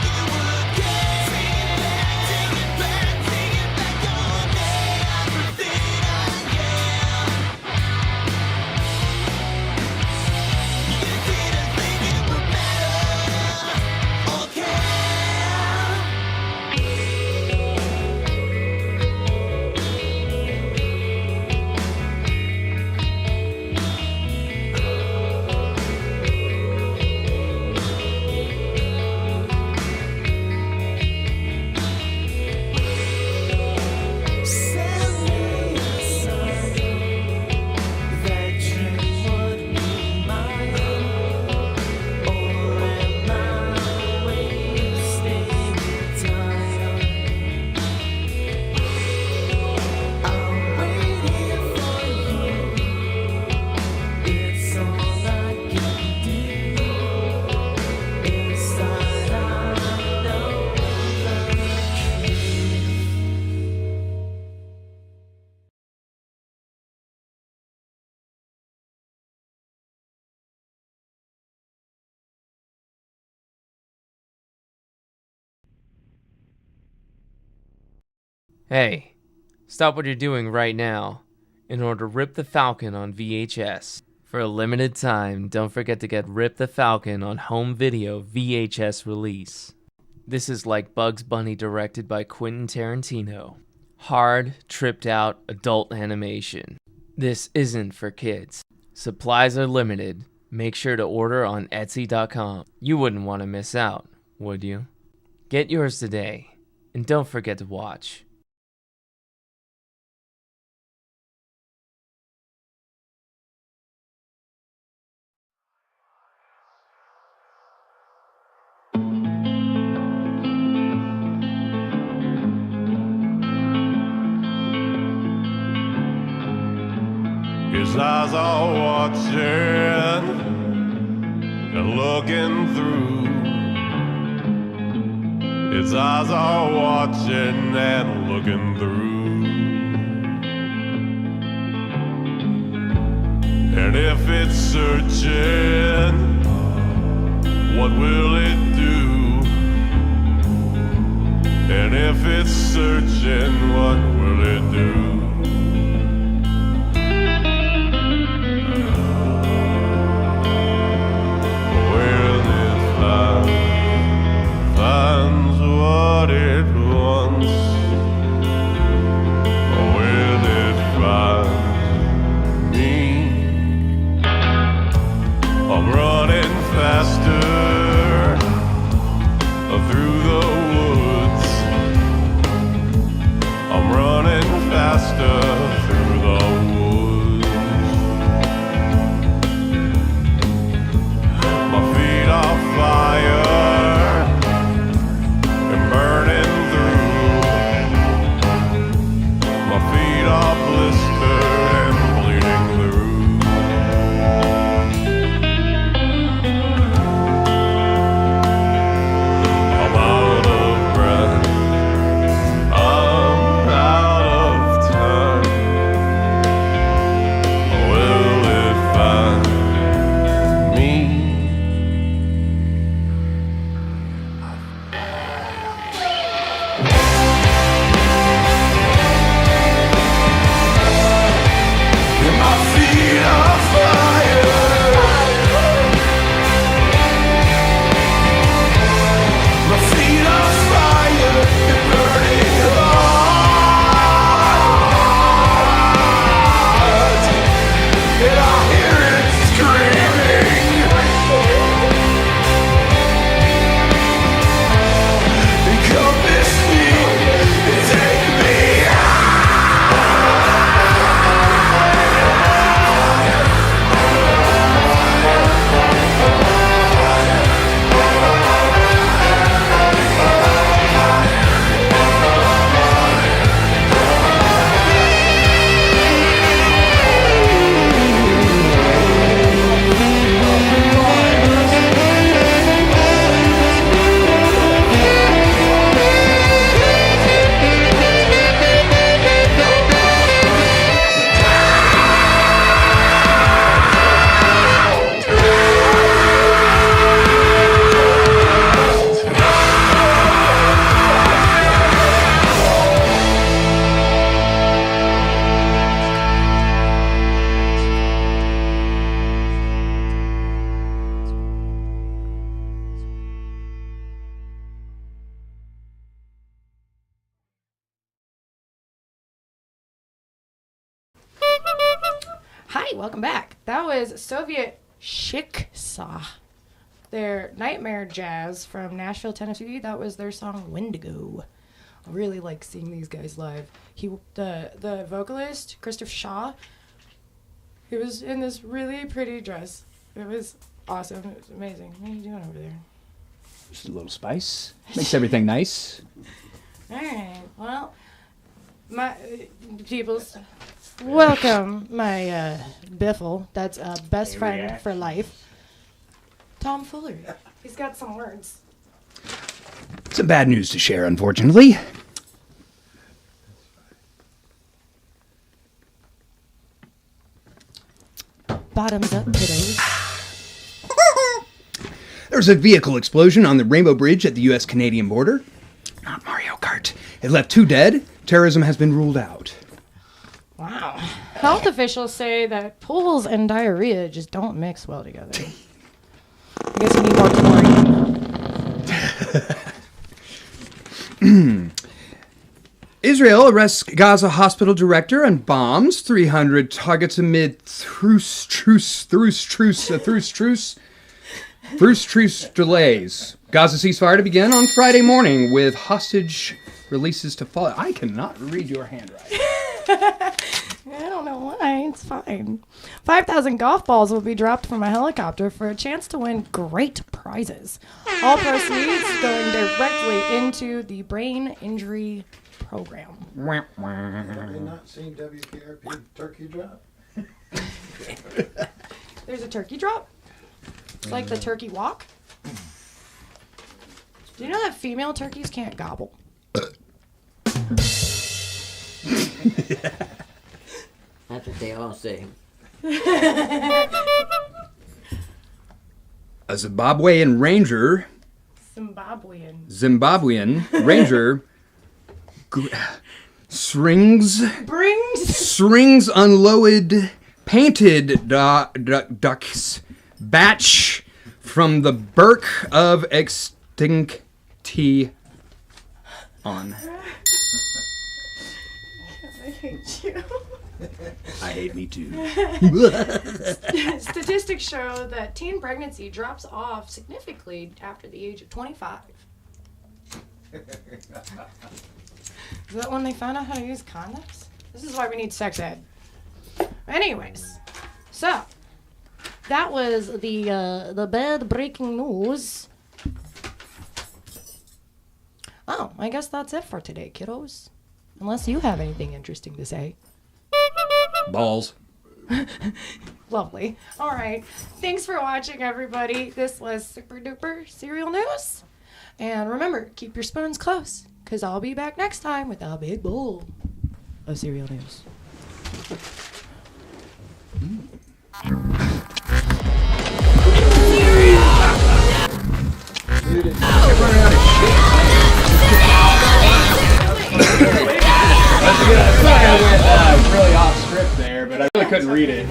Hey, stop what you're doing right now in order to Rip the Falcon on VHS. For a limited time, don't forget to get Rip the Falcon on home video VHS release. This is like Bugs Bunny directed by Quentin Tarantino. Hard, tripped out, adult animation. This isn't for kids. Supplies are limited. Make sure to order on Etsy.com. You wouldn't want to miss out, would you? Get yours today, and don't forget to watch. eyes are watching and looking through. Its eyes are watching and looking through. And if it's searching, what will it do? And if it's searching, what will it do? Will it finds what it wants? Or will it find me? I'm running faster through the woods. I'm running faster through the woods. My feet are fire and burning through. My feet are blistered and bleeding through. I'm out of breath. I'm out of time. Will it find me? And my feet are fire. My feet are fire and burning hot. And I hear it screaming. Encompass me and take me Hi, welcome back. That was Soviet Shiksa. Their Nightmare Jazz from Nashville, Tennessee. That was their song Wendigo. I really like seeing these guys live. The vocalist, Christopher Shaw, he was in this really pretty dress. It was awesome. It was amazing. What are you doing over there? Just a little spice. Makes everything nice. All right. Well, my peoples, welcome my Biffle. That's best friend for life. Tom Fuller. He's got some words. Some bad news to share, unfortunately. Bottoms up, kiddos. There's a vehicle explosion on the Rainbow Bridge at the U.S.-Canadian border. Not Mario Kart. It left 2 dead. Terrorism has been ruled out. Wow. Health officials say that pools and diarrhea just don't mix well together. I guess you need more chlorine. Israel arrests Gaza hospital director and bombs 300 targets amid truce delays. Gaza ceasefire to begin on Friday morning with hostage releases to follow. I cannot read your handwriting. I don't know why. It's fine. 5,000 golf balls will be dropped from a helicopter for a chance to win great prizes. All proceeds going directly into the brain injury program. Have they not seen WKRP Turkey Drop? There's a turkey drop. It's like the turkey walk. Do you know that female turkeys can't gobble? That's what they all say. A Zimbabwean ranger. Zimbabwean ranger. Strings unloaded painted ducks batch from the Burke of Extincti on. I hate you. I hate me too. Statistics show that teen pregnancy drops off significantly after the age of 25. Is that when they found out how to use condoms? This is why we need sex ed. Anyways, so that was the bad breaking news. Oh, I guess that's it for today, kiddos. Unless you have anything interesting to say. Balls. Lovely. All right. Thanks for watching, everybody. This was Super Duper Serial News. And remember, keep your spoons close, because I'll be back next time with a big bowl of Serial News. I went really off script there, but I really couldn't read it.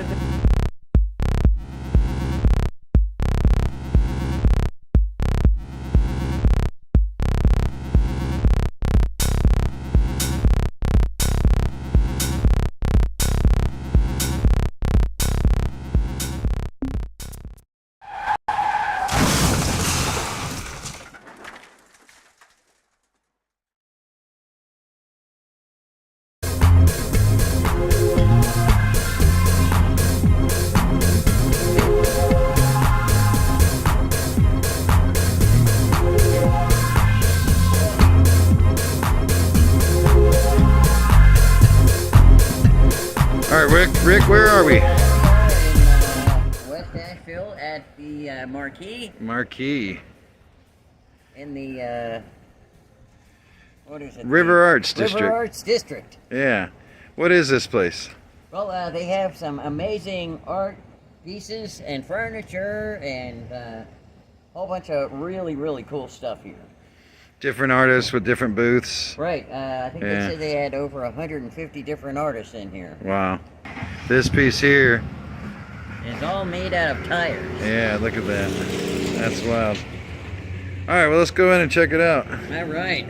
Rick, where are we? West Asheville at the Marquee. In the, what is it? River Arts District. River Arts District. Yeah. What is this place? Well, they have some amazing art pieces and furniture and a whole bunch of really, really cool stuff here. Different artists with different booths. Right. I think they said they had over 150 different artists in here. Wow. This piece here. It's all made out of tires. Yeah, look at that. That's wild. All right, well, let's go in and check it out. All right.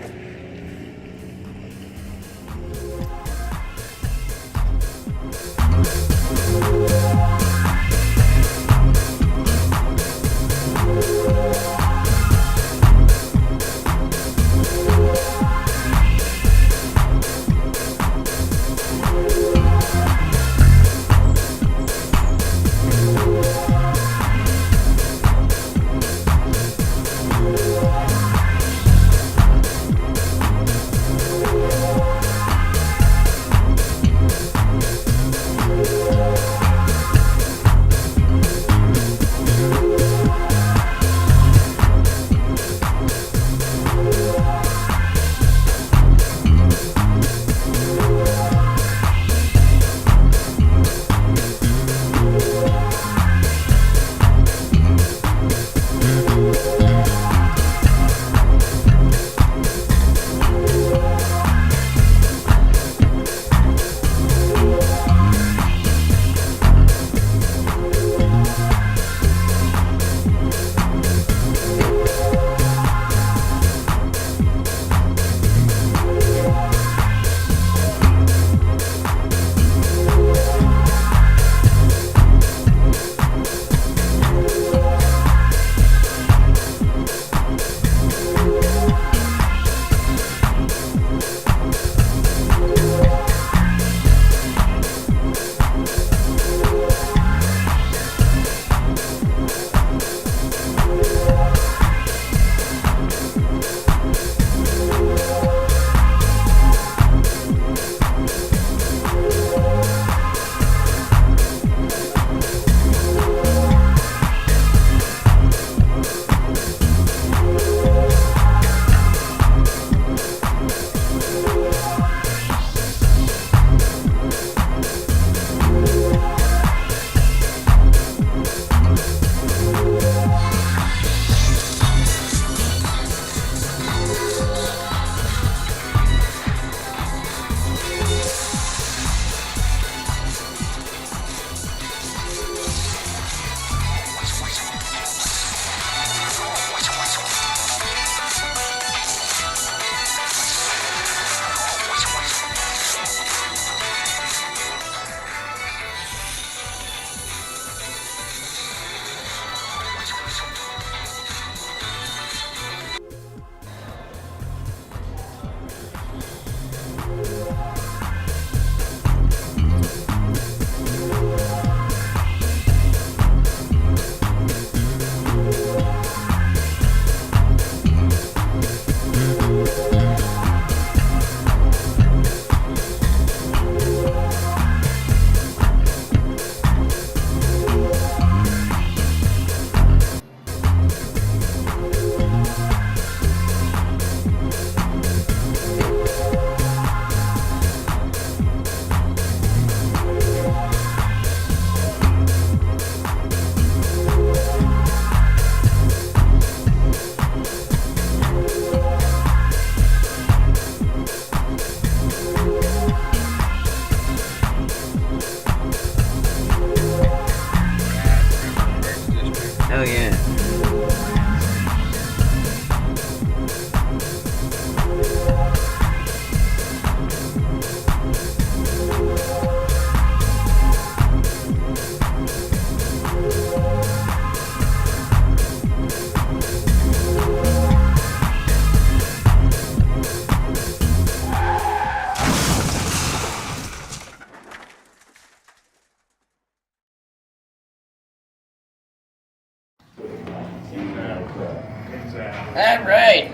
All right.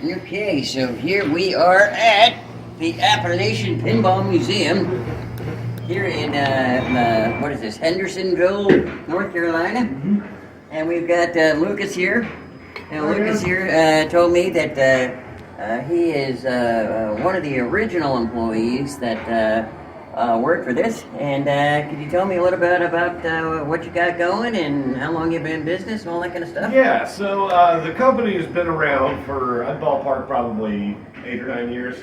Okay, so here we are at the Appalachian Pinball Museum here in, what is this, Hendersonville, North Carolina. And we've got Lucas here. And Lucas here told me that he is one of the original employees that worked for this. And could you tell me a little bit about what you got going and how long you've been in business and all that kind of stuff? Yeah, so the company has been around for, I'd ballpark, probably 8 or 9 years.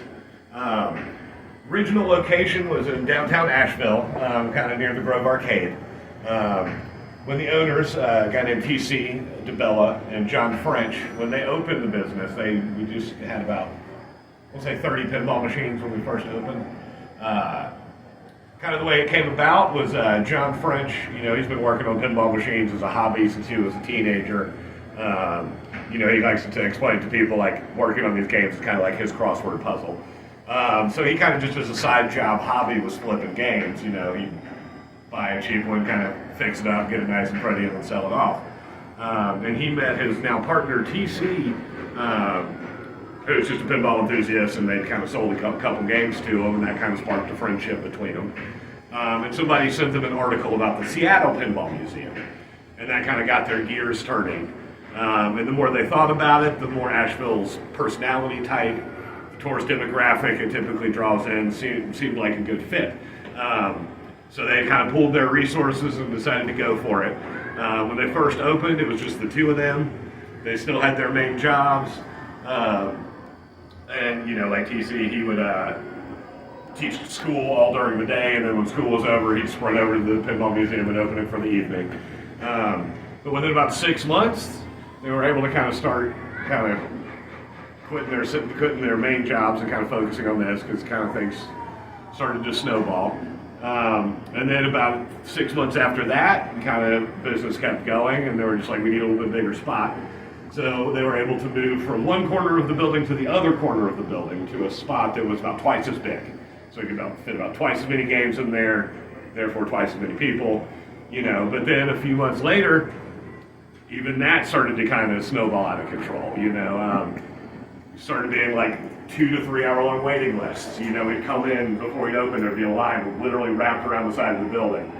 Original location was in downtown Asheville, kind of near the Grove Arcade. When the owners, a guy named T.C. DeBella and John French, when they opened the business, we just had about, we'll say 30 pinball machines when we first opened. Kind of the way it came about was John French, he's been working on pinball machines as a hobby since he was a teenager. He likes to explain to people like working on these games is kind of like his crossword puzzle. So he kind of just as a side job hobby was flipping games, he'd buy a cheap one, kind of fix it up, get it nice and pretty, and then sell it off. And he met his now partner TC, who's just a pinball enthusiast, and they'd kind of sold a couple games to him, and that kind of sparked a friendship between them. And somebody sent them an article about the Seattle Pinball Museum, and that kind of got their gears turning. And the more they thought about it, the more Asheville's personality type, tourist demographic it typically draws in seemed like a good fit. So they kind of pulled their resources and decided to go for it. When they first opened, it was just the two of them. They still had their main jobs. And like TC, he would teach school all during the day, and then when school was over, he'd sprint over to the pinball museum and open it for the evening. But within about 6 months, they were able to kind of start quitting their main jobs and kind of focusing on this, because kind of things started to snowball. And then about 6 months after that, kind of business kept going, and they were just like, we need a little bit bigger spot. So they were able to move from one corner of the building to the other corner of the building to a spot that was about twice as big. So you could fit about twice as many games in there, therefore twice as many people, But then a few months later, even that started to kind of snowball out of control, Started being like 2 to 3 hour long waiting lists. We'd come in before we'd open, there'd be a line literally wrapped around the side of the building.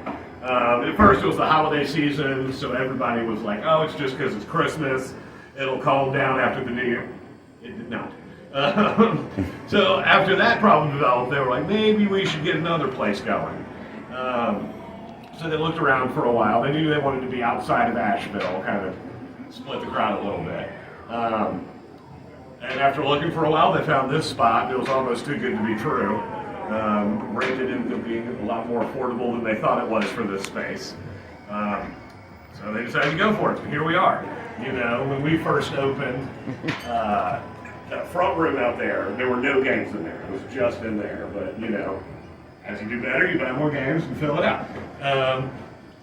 At first it was the holiday season, so everybody was like, oh, it's just because it's Christmas. It'll calm down after the New Year. It did not. So after that problem developed, they were like, maybe we should get another place going. So they looked around for a while. They knew they wanted to be outside of Asheville, kind of split the crowd a little bit. And after looking for a while, they found this spot. It was almost too good to be true. Rented ended up being a lot more affordable than they thought it was for this space. So they decided to go for it. So here we are. When we first opened, that front room out there were no games in there. It was just in there. But, as you do better, you buy more games and fill it out.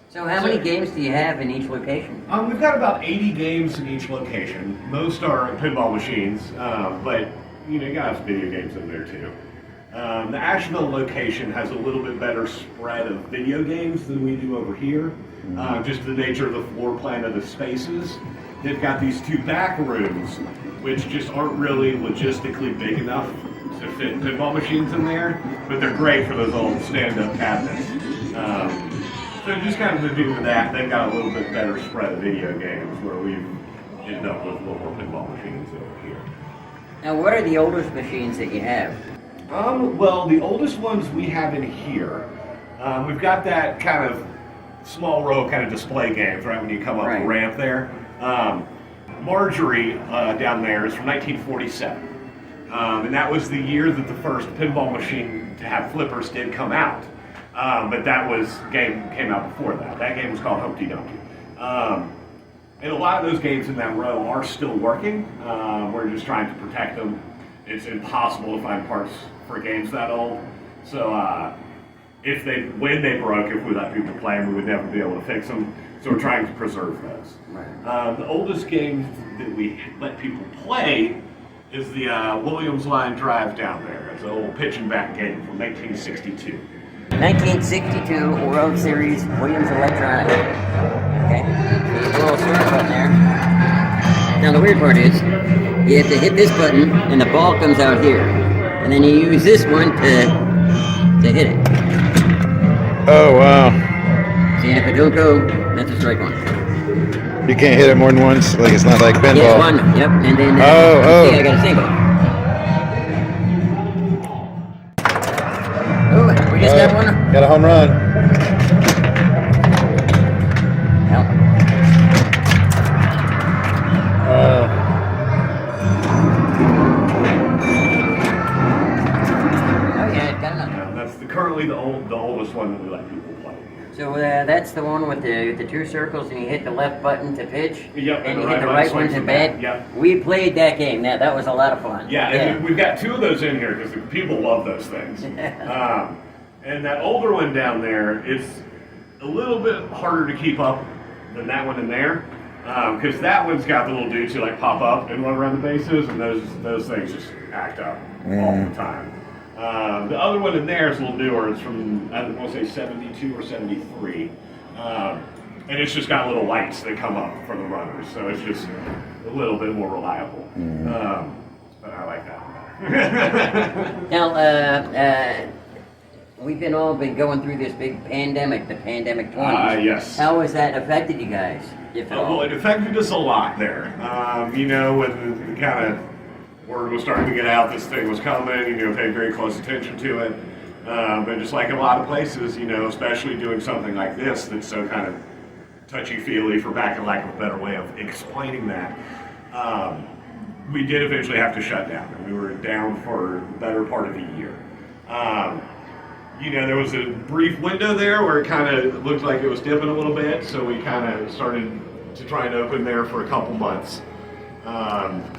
So how many games do you have in each location? We've got about 80 games in each location. Most are pinball machines, but you got some video games in there too. The Asheville location has a little bit better spread of video games than we do over here. Just the nature of the floor plan of the spaces. They've got these 2 back rooms, which just aren't really logistically big enough to fit pinball machines in there, but they're great for those old stand-up cabinets. So just kind of due to that, they've got a little bit better spread of video games where we've ended up with a little more pinball machines over here. Now, what are the oldest machines that you have? Well, the oldest ones we have in here, we've got that kind of small row of kind of display games, right, when you come up the ramp there. Marjorie down there is from 1947. And that was the year that the first pinball machine to have flippers did come out. But that came out before that. That game was called Humpty Dumpty. And a lot of those games in that row are still working. We're just trying to protect them. It's impossible to find parts for games that old. So when they broke, if we let people play them, we would never be able to fix them. So we're trying to preserve those. The oldest game that we let people play is the Williams Line Drive down there. It's an old pitch and bat game from 1962. 1962 World Series Williams Electronic. Okay, there's a little circle in there. Now the weird part is, you have to hit this button and the ball comes out here. And then you use this one to hit it. Oh, wow. See, and if it don't go, that's a strike one. You can't hit it more than once? Like, it's not like pinball? Yes, one, yep, and then... Oh. See, I got a single. Oh, we just got one. Got a home run. Currently the oldest one that we let people play. So that's the one with the two circles, and you hit the left button to pitch, Yep, and you hit the right one to bat. Yep. We played that game. That was a lot of fun. Yeah, and we've got two of those in here because the people love those things. And that older one down there, it's a little bit harder to keep up than that one in there. Because that one's got the little dudes who like pop up and run around the bases, and those things just act up all the time. The other one in there is a little newer. It's from, I want to say 72 or 73. And it's just got little lights that come up for the runners. So it's just a little bit more reliable. But I like that. Now, we've all been going through this big pandemic, the pandemic 20s. Yes. How has that affected you guys, if at all? Well, it affected us a lot there. You know, when the kind of word was starting to get out, this thing was coming, paid very close attention to it. But just like a lot of places, especially doing something like this that's so kind of touchy-feely, for lack of a better way of explaining that, we did eventually have to shut down. And we were down for the better part of a year. There was a brief window there where it kind of looked like it was dipping a little bit, so we kind of started to try and open there for a couple months.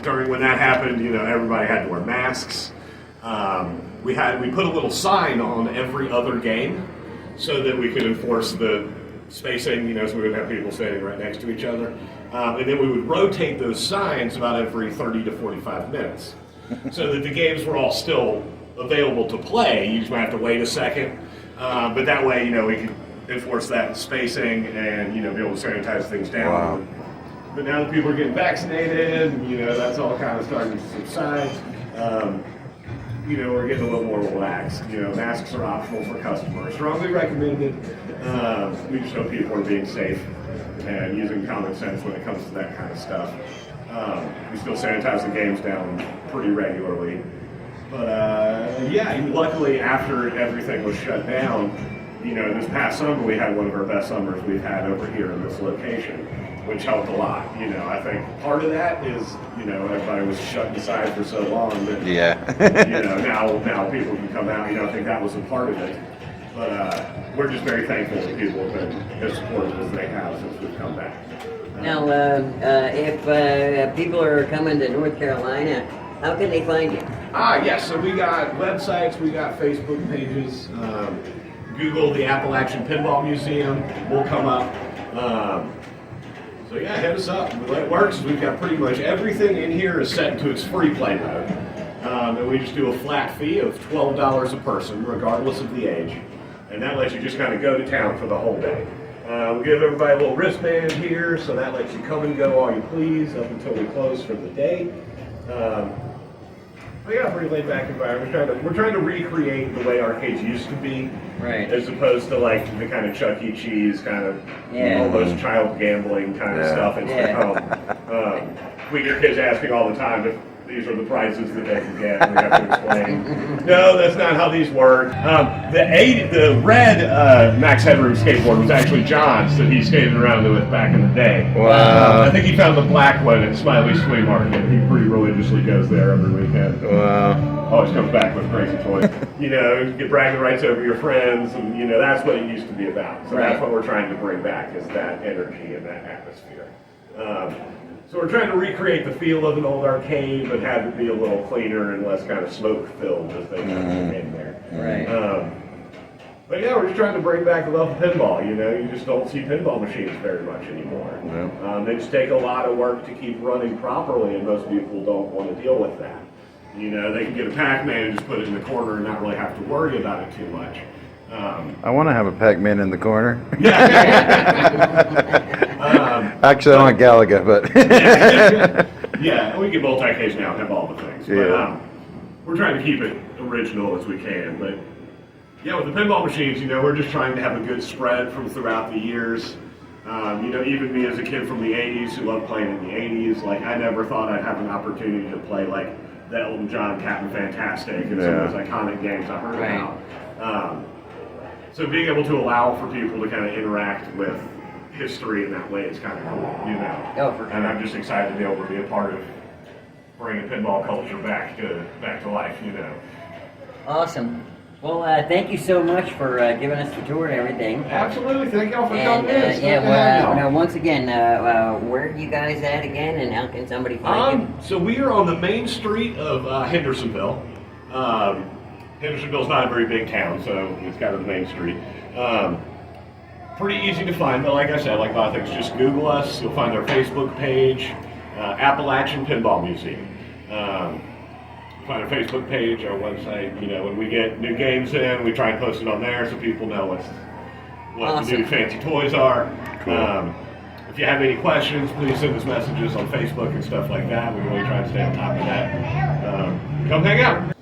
During when that happened, everybody had to wear masks. We put a little sign on every other game so that we could enforce the spacing, so we would have people standing right next to each other. And then we would rotate those signs about every 30 to 45 minutes so that the games were all still available to play. You just might have to wait a second. But that way, we could enforce that spacing and, be able to sanitize things down. Wow. But now that people are getting vaccinated, that's all kind of starting to subside. We're getting a little more relaxed. Masks are optional for customers. Strongly recommended. We just hope people are being safe and using common sense when it comes to that kind of stuff. We still sanitize the games down pretty regularly. But luckily after everything was shut down, this past summer we had one of our best summers we've had over here in this location, which helped a lot. I think part of that is, everybody was shut inside for so long that, now people can come out. I think that was a part of it. But we're just very thankful that people have been as supportive as they have since we've come back. Now, if people are coming to North Carolina, how can they find you? Yes, so we got websites, we got Facebook pages. Google the Appalachian Pinball Museum, we'll come up. So hit us up. The way it works is we've got pretty much everything in here is set to its free play mode. And we just do a flat fee of $12 a person, regardless of the age. And that lets you just kind of go to town for the whole day. We give everybody a little wristband here, so that lets you come and go all you please up until we close for the day. Pretty laid back environment. We're trying to recreate the way arcades used to be, right? As opposed to like the kind of Chuck E. Cheese kind of almost child gambling kind of stuff it's become. We get kids asking all the time if these are the prizes that they can get. And we have to explain. No, that's not how these work. The red Max Headroom skateboard was actually John's that he skated around with back in the day. Wow. I think he found the black one at Smiley's Flea Market. He pretty religiously goes there every weekend. Wow. Always comes back with crazy toys. Get bragging rights over your friends, and that's what it used to be about. So that's what we're trying to bring back, is that energy and that atmosphere. So we're trying to recreate the feel of an old arcade, but have it be a little cleaner and less kind of smoke-filled as they come in there. Right. But we're just trying to bring back the love of pinball. You just don't see pinball machines very much anymore. They just take a lot of work to keep running properly, and most people don't want to deal with that. They can get a Pac-Man and just put it in the corner and not really have to worry about it too much. I want to have a Pac-Man in the corner. Actually, I want Galaga, but yeah, we can multi-case now and have all the things. But, Yeah. we're trying to keep it original as we can. But yeah, with the pinball machines, we're just trying to have a good spread from throughout the years. Even me as a kid from the 80s who loved playing in the 80s, like I never thought I'd have an opportunity to play like the Elton John Captain Fantastic and some of those iconic games I heard about. So being able to allow for people to kind of interact with history in that way is kind of cool, Oh, for sure. And I'm just excited to be able to be a part of bringing pinball culture back to life, Awesome. Well, thank you so much for giving us the tour and everything. Absolutely, thank y'all for And, coming in. now once again, where are you guys at again, and how can somebody find you? So we are on the main street of Hendersonville. Hendersonville's not a very big town, so it's kind of the main street. Pretty easy to find, but like I said, like a lot of things, just Google us. You'll find our Facebook page, Appalachian Pinball Museum. Find our Facebook page, our website. When we get new games in, we try and post it on there so people know what the new fancy toys are. Cool. If you have any questions, please send us messages on Facebook and stuff like that. We really try to stay on top of that. Come hang out.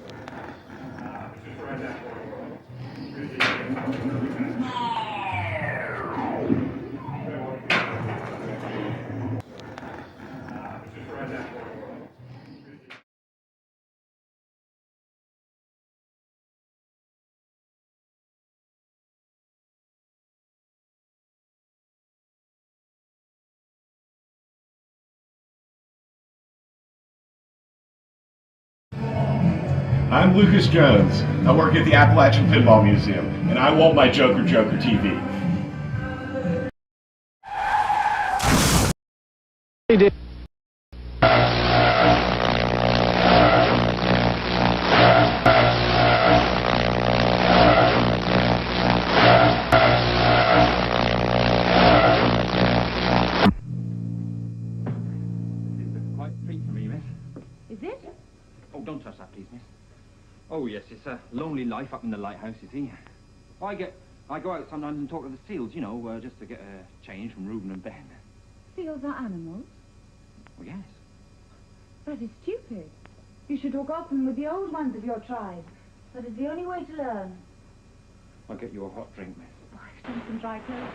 I'm Lucas Jones. I work at the Appalachian Pinball Museum, and I want my Joker Joker TV. Quite a treat for me, miss. Is it? Oh, don't touch that, please, miss. Oh, yes, it's a lonely life up in the lighthouse, you see. I go out sometimes and talk to the seals, just to get a change from Reuben and Ben. Seals are animals? Oh, yes. That is stupid. You should talk often with the old ones of your tribe. That is the only way to learn. I'll get you a hot drink, miss. Oh, I've done some dry clothes.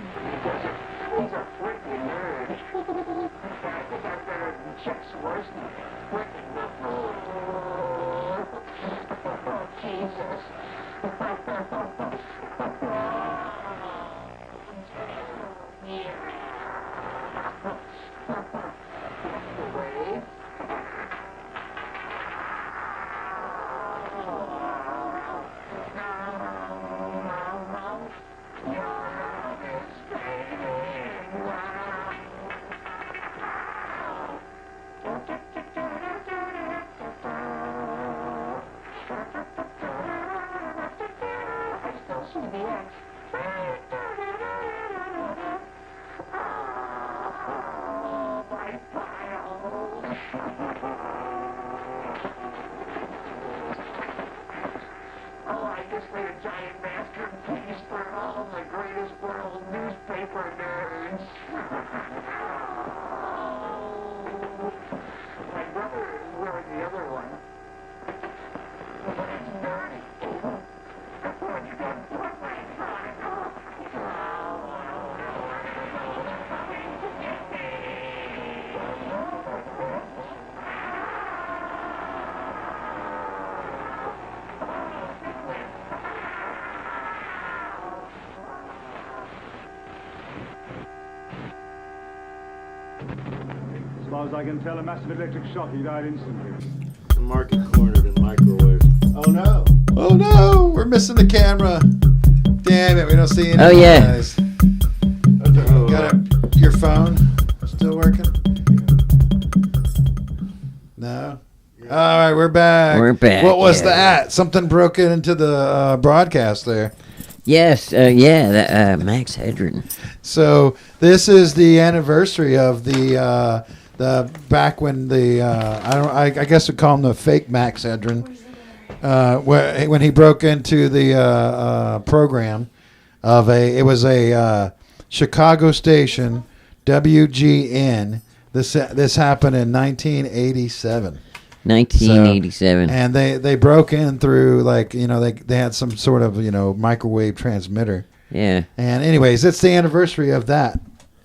As far as I can tell, a massive electric shock. He died instantly. The market cornered in microwave. Oh no! Oh no, we're missing the camera. Damn it, we don't see any. Oh, yeah. Guys. Got your phone still working? No. All right, we're back. We're back, What was yeah. that? Something broke into the broadcast there. Yes, Max Hedren. So this is the anniversary of the back when the I guess we call him the fake Max Hedren, when he broke into the program of it was a Chicago station WGN. This happened in 1987. 1987. So, and they broke in through, like, you know, they had some sort of, you know, microwave transmitter. Yeah. And anyways, it's the anniversary of that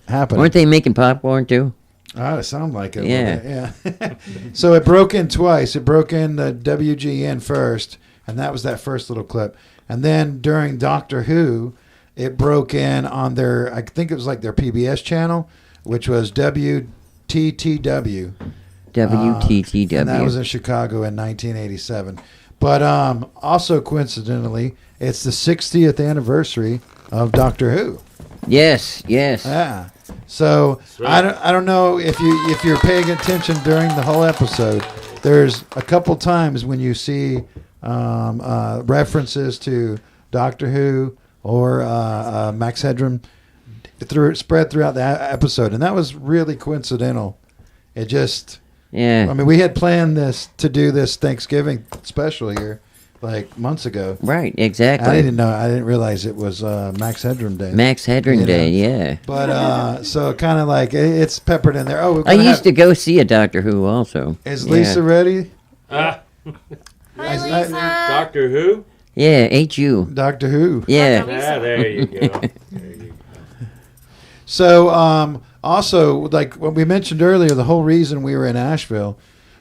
happening. Weren't they making popcorn too? Oh, it sounded like it. Yeah. Yeah. So it broke in twice. It broke in the WGN first, and that was that first little clip. And then during Doctor Who, it broke in on their, I think it was like their PBS channel, which was WTTW. WTTW. And that was in Chicago in 1987. But also coincidentally, it's the 60th anniversary of Doctor Who. Yes, yes. Yeah. So right. I don't know if you're paying attention during the whole episode. There's a couple times when you see references to Doctor Who or Max Headroom spread throughout the episode, and that was really coincidental. It just, yeah. I mean, we had planned to do this Thanksgiving special here like months ago. Right, exactly. I didn't realize it was Max Headroom Day. Max Headroom Day, yeah. But so kind of like it's peppered in there. Oh, I used to go see a Doctor Who also. Is Lisa ready? Hi, Lisa. Doctor Who? Yeah, HU. Doctor Who. Yeah. Ah, there you go. So also, like what we mentioned earlier, the whole reason we were in Asheville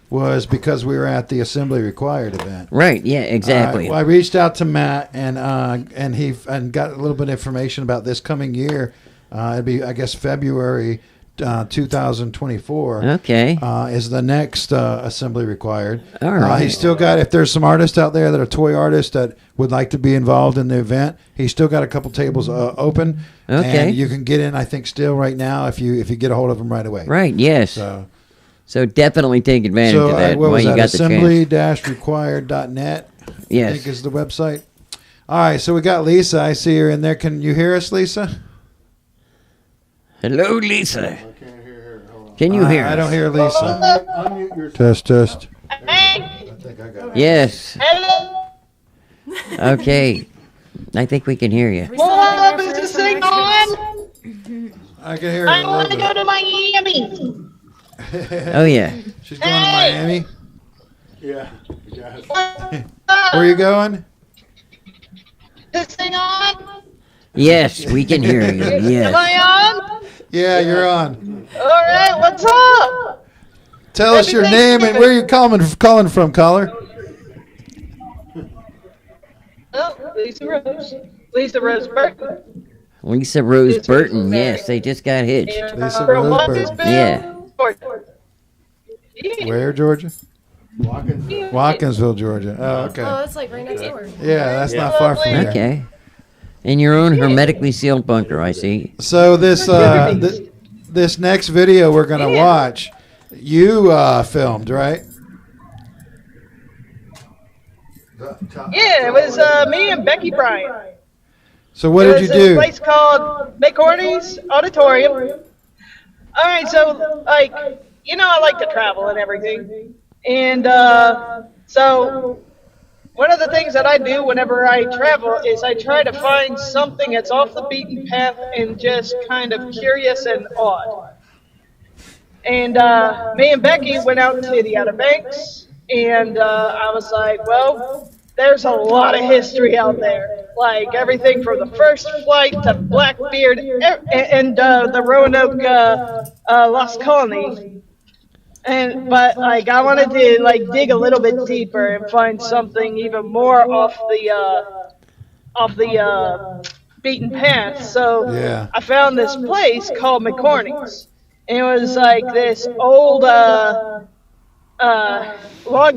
was because we were at the Assembly Required event. Right. Yeah. Exactly. Well, I reached out to Matt and he got a little bit of information about this coming year. It'd be, I guess, February 2024. Okay. Is the next Assembly Required. All right. He's still got, if there's some artists out there that are toy artists that would like to be involved in the event, he's still got a couple tables open. Okay. And you can get in, I think, still right now if you get a hold of them right away. Right. Yes. So definitely take advantage of that what while was you that? got the chance. Assembly-required.net. Yes. I think is the website. All right. So we got Lisa. I see her in there. Can you hear us, Lisa? Hello, Lisa. I can't hear her. Hold on. Can you hear us? I don't hear Lisa. Unmute your Test. I think I got it. Yes. Hello. Okay. I think we can hear you. What is this thing on? I can hear her. I want to go to Miami. Oh, yeah. She's going to Miami. Yeah. Yes. Where are you going? This thing on? Yes, we can hear you. Am Yes. I on? Yeah, you're on. All right, what's up? Tell us your name and where you're calling from, caller. Oh, Lisa Rose. Lisa Rose Burton. Lisa Rose Burton. Yes, they just got hitched. Lisa Rose Burton. Yeah. Where, Georgia? Watkinsville, Georgia. Oh, okay. Oh, that's like right next door. Yeah, that's not far from here. Okay. In your own hermetically sealed bunker, I see. So this next video we're gonna watch, you filmed, right? Yeah, it was me and Becky Bryan. So what did you It was do? a place called McHorney's Auditorium. All right, so like, you know, I like to travel and everything, and so one of the things that I do whenever I travel is I try to find something that's off the beaten path and just kind of curious and odd. And me and Becky went out to the Outer Banks, and I was like, well, there's a lot of history out there. Like everything from the first flight to Blackbeard and the Roanoke Lost Colony. But like I wanted to like dig a little bit deeper and find something even more off the beaten path. So Yeah. I found this place called McHorney's. And it was like this old log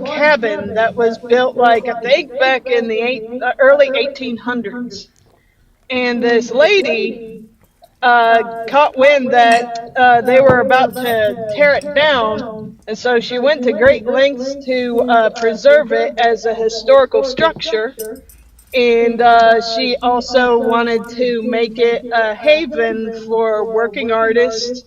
cabin that was built like I think back in the early 1800s. And this lady caught wind that they were about to tear it down, and so she went to great lengths to preserve it as a historical structure. And she also wanted to make it a haven for working artists.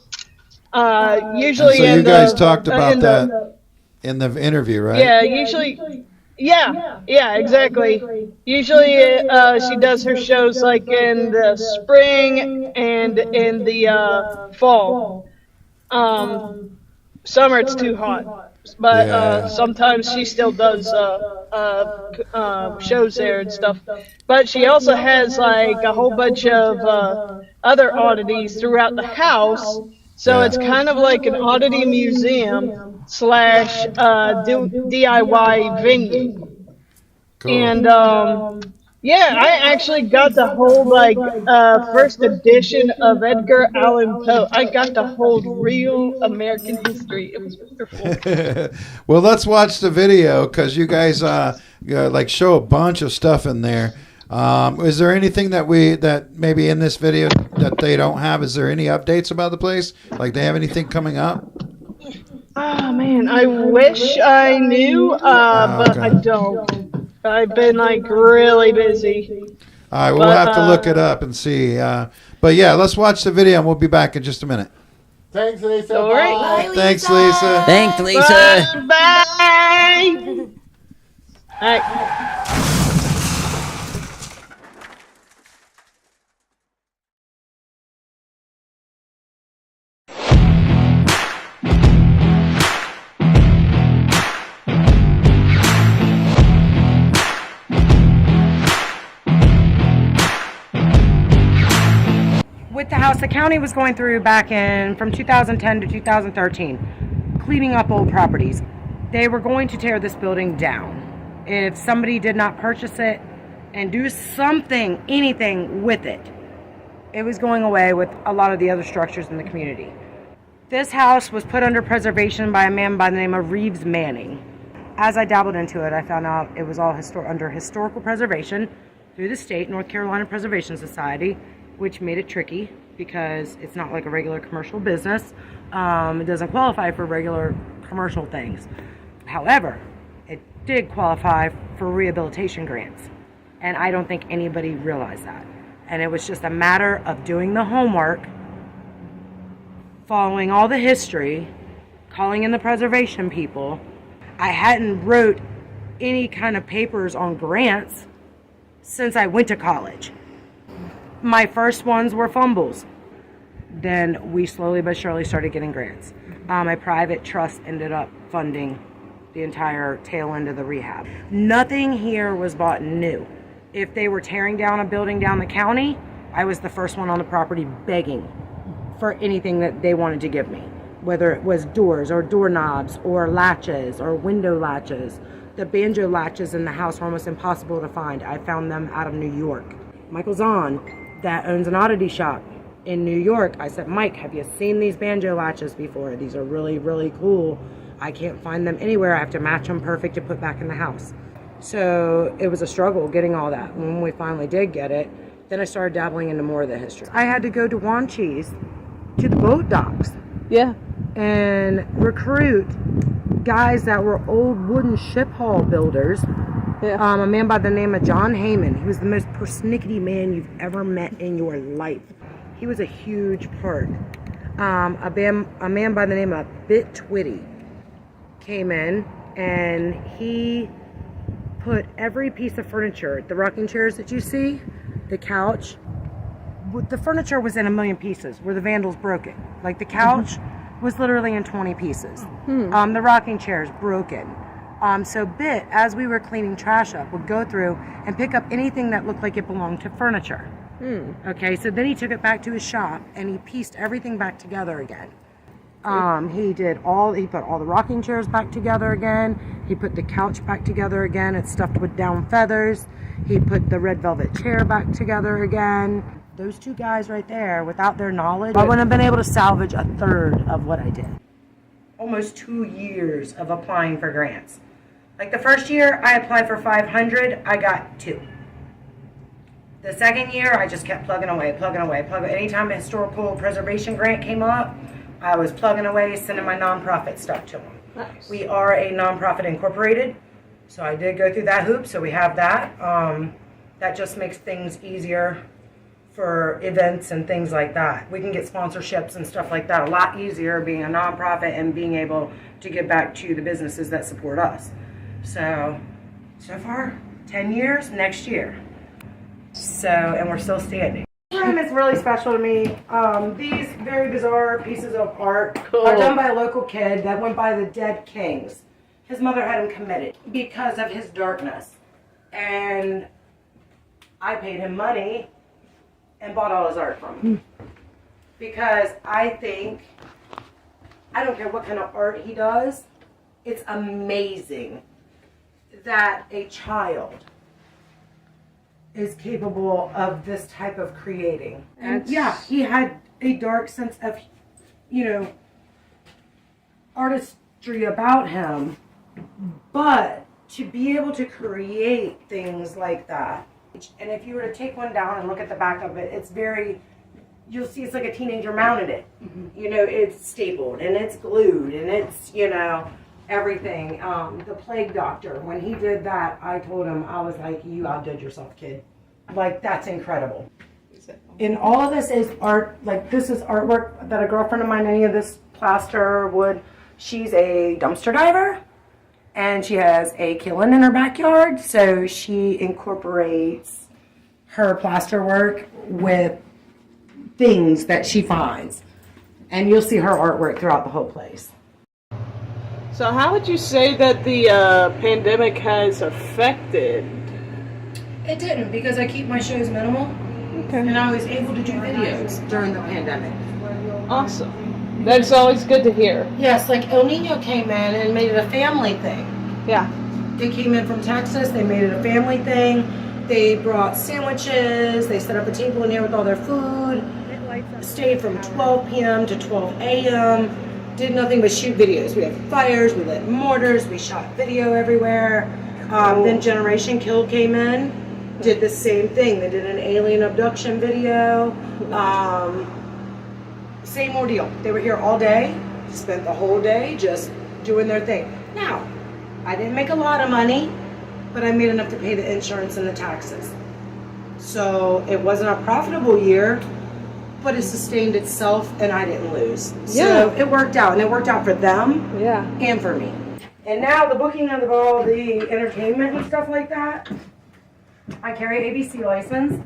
Usually, So you guys talked about that in the interview, right? Yeah, usually Yeah, exactly. Usually, she does her shows like in the spring and in the fall. Summer it's too hot, but sometimes she still does shows there and stuff. But she also has like a whole bunch of other oddities throughout the house. So it's kind of like an oddity museum slash DIY venue. And yeah, I actually got to hold like first edition of Edgar Allan Poe. I got to hold real American history. It was wonderful. Well, let's watch the video because you guys like show a bunch of stuff in there. Is there anything that maybe in this video that they don't have? Is there any updates about the place? Like they have anything coming up? Oh man, I wish I knew, but I don't. I've been like really busy. All right, we'll have to look it up and see. But yeah, let's watch the video and we'll be back in just a minute. Thanks, Lisa. All right. Bye. Thanks, Lisa. Thanks, Lisa. Bye. All right. With the house the county was going through back in from 2010 to 2013, cleaning up old properties. They were going to tear this building down if somebody did not purchase it and do something, anything with it. It was going away with a lot of the other structures in the community. This house was put under preservation by a man by the name of Reeves Manning. As I dabbled into it, I found out it was all under historical preservation through the state, North Carolina Preservation Society, which made it tricky because it's not like a regular commercial business. It doesn't qualify for regular commercial things. However, it did qualify for rehabilitation grants. And I don't think anybody realized that. And it was just a matter of doing the homework, following all the history, calling in the preservation people. I hadn't wrote any kind of papers on grants since I went to college. My first ones were fumbles. Then we slowly but surely started getting grants. A private trust ended up funding the entire tail end of the rehab. Nothing here was bought new. If they were tearing down a building down the county, I was the first one on the property begging for anything that they wanted to give me, whether it was doors or doorknobs or latches or window latches. The banjo latches in the house were almost impossible to find. I found them out of New York. Michael Zahn, that owns an oddity shop in New York, I said, Mike, have you seen these banjo latches before? These are really, really cool. I can't find them anywhere. I have to match them perfect to put back in the house. So it was a struggle getting all that. When we finally did get it, then I started dabbling into more of the history. I had to go to Wanchese, to the boat docks. Yeah. And recruit guys that were old wooden ship hull builders. Yeah. A man by the name of John Heyman. He was the most persnickety man you've ever met in your life. He was a huge part. A man by the name of Bit Twitty came in and he put every piece of furniture, the rocking chairs that you see, the couch, the furniture was in 1,000,000 pieces where the vandals broke it. Like the couch was literally in 20 pieces. The rocking chairs broken. So Bit, as we were cleaning trash up, would go through and pick up anything that looked like it belonged to furniture. Okay, so then he took it back to his shop and he pieced everything back together again. He put all the rocking chairs back together again. He put the couch back together again. It's stuffed with down feathers. He put the red velvet chair back together again. Those two guys right there, without their knowledge, I wouldn't have been able to salvage a third of what I did. Almost 2 years of applying for grants. Like the first year, I applied for 500, I got 2. The second year, I just kept plugging away. Anytime a historical preservation grant came up, I was plugging away, sending my nonprofit stuff to them. Nice. We are a nonprofit incorporated, so I did go through that hoop, so we have that. That just makes things easier for events and things like that. We can get sponsorships and stuff like that a lot easier being a nonprofit and being able to give back to the businesses that support us. So so far 10 years next year. So, and we're still standing. This room is really special to me. These very bizarre pieces of art are done by a local kid that went by the Dead Kings. His mother had him committed because of his darkness. And I paid him money and bought all his art from him. Because I think, I don't care what kind of art he does, it's amazing that a child is capable of this type of creating. And yeah, he had a dark sense of, you know, artistry about him, but to be able to create things like that, and if you were to take one down and look at the back of it, it's very, you'll see it's like a teenager mounted it. You know, it's stapled and it's glued and it's, you know, everything. The Plague Doctor, when he did that, I told him, I was like, you outdid yourself, kid. Like, that's incredible. And all of this is art, like this is artwork that a girlfriend of mine, any of this plaster would, she's a dumpster diver and she has a kiln in her backyard. So she incorporates her plaster work with things that she finds. And you'll see her artwork throughout the whole place. So how would you say that the pandemic has affected? It didn't, because I keep my shows minimal. Okay. And I was able to do videos during the pandemic. Awesome. That's always good to hear. Yes, like El Nino came in and made it a family thing. Yeah. They came in from Texas, they made it a family thing. They brought sandwiches, they set up a table in there with all their food. Stayed from 12 p.m. to 12 a.m. Did nothing but shoot videos. We had fires, we lit mortars, we shot video everywhere. Then Generation Kill came in, did the same thing. They did an alien abduction video. Same ordeal. They were here all day, spent the whole day just doing their thing. Now, I didn't make a lot of money, but I made enough to pay the insurance and the taxes. So it wasn't a profitable year, but it sustained itself and I didn't lose. So it worked out, and it worked out for them and for me. And now the booking of all the entertainment and stuff like that, I carry an ABC license.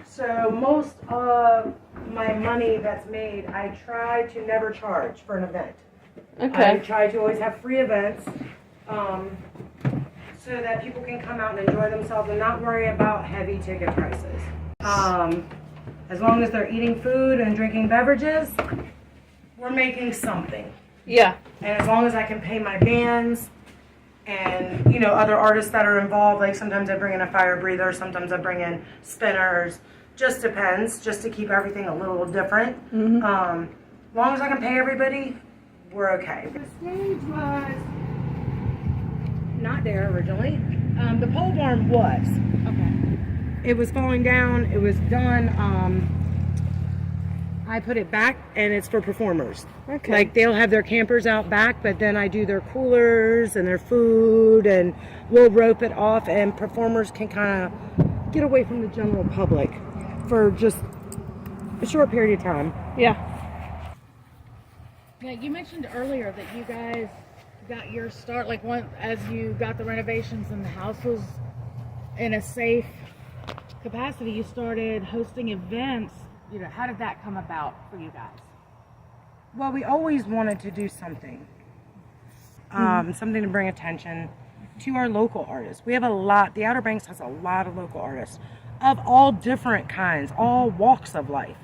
So most of my money that's made, I try to never charge for an event. Okay. I try to always have free events so that people can come out and enjoy themselves and not worry about heavy ticket prices. As long as they're eating food and drinking beverages, we're making something. Yeah. And as long as I can pay my bands and, you know, other artists that are involved, like sometimes I bring in a fire breather, sometimes I bring in spinners, just depends, just to keep everything a little different. As long as I can pay everybody, we're okay. The stage was not there originally. The pole barn was. Okay. It was falling down. It was done. I put it back, and it's for performers. Okay. Like, they'll have their campers out back, but then I do their coolers and their food, and we'll rope it off, and performers can kind of get away from the general public for just a short period of time. Yeah. Yeah, you mentioned earlier that you guys got your start, like, as you got the renovations and the house was in a safe capacity, you started hosting events. You know, how did that come about for you guys? Well, we always wanted to do something. Something to bring attention to our local artists. We have a lot, the Outer Banks has a lot of local artists of all different kinds, all walks of life.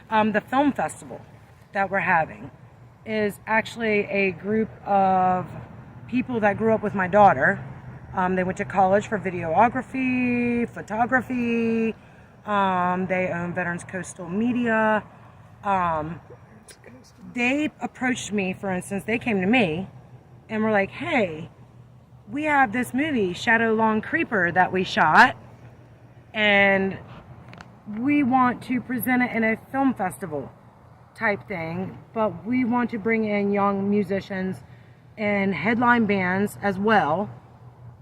The film festival that we're having is actually a group of people that grew up with my daughter. They went to college for videography, photography. They own Veterans Coastal Media. They approached me, for instance, they came to me and were like, hey, we have this movie, Shadow Long Creeper, that we shot, and we want to present it in a film festival type thing, but we want to bring in young musicians and headline bands as well,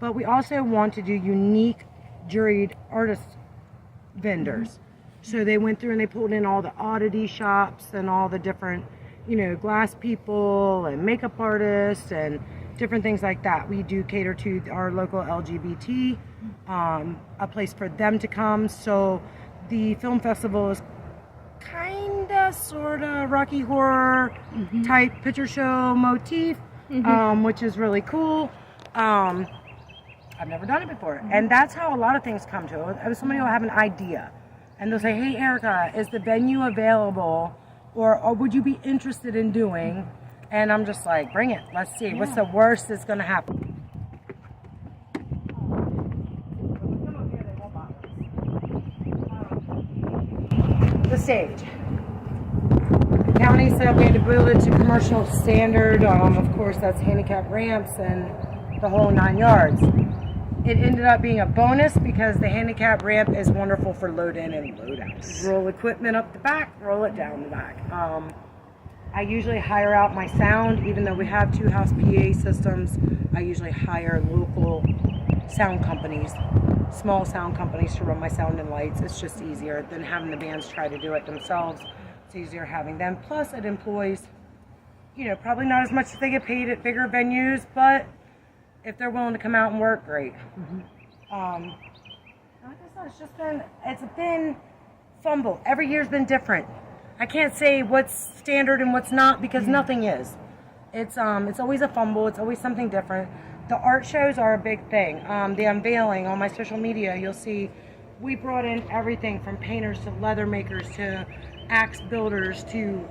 but we also want to do unique juried artist vendors. So they went through and they pulled in all the oddity shops and all the different, you know, glass people and makeup artists and different things like that. We do cater to our local LGBT, a place for them to come. So the film festival is kinda, sorta Rocky Horror type picture show motif, which is really cool. I've never done it before, and that's how a lot of things come to it. Somebody will have an idea, and they'll say, "Hey, Erica, is the venue available, or would you be interested in doing?" And I'm just like, "Bring it. Let's see. What's the worst that's gonna happen?" The stage. The county said we had to build it to commercial standard. Of course, that's handicap ramps and the whole 9 yards. It ended up being a bonus because the handicap ramp is wonderful for load in and load out. Roll equipment up the back, roll it down the back. I usually hire out my sound, even though we have 2 house PA systems. I usually hire local sound companies, small sound companies to run my sound and lights. It's just easier than having the bands try to do it themselves. It's easier having them. Plus, it employs, probably not as much as they get paid at bigger venues, but if they're willing to come out and work, great. Like I said, it's been fumble. Every year's been different. I can't say what's standard and what's not because nothing is. It's always a fumble. It's always something different. The art shows are a big thing. The unveiling on my social media, you'll see we brought in everything from painters to leather makers to axe builders to,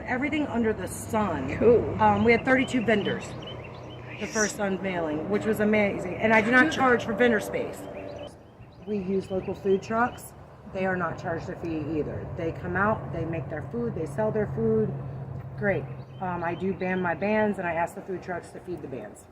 everything under the sun. Cool. We had 32 vendors. The first unveiling, which was amazing. And I do not charge for vendor space. We use local food trucks. They are not charged a fee either. They come out, they make their food, they sell their food. Great. I do band my bands, and I ask the food trucks to feed the bands.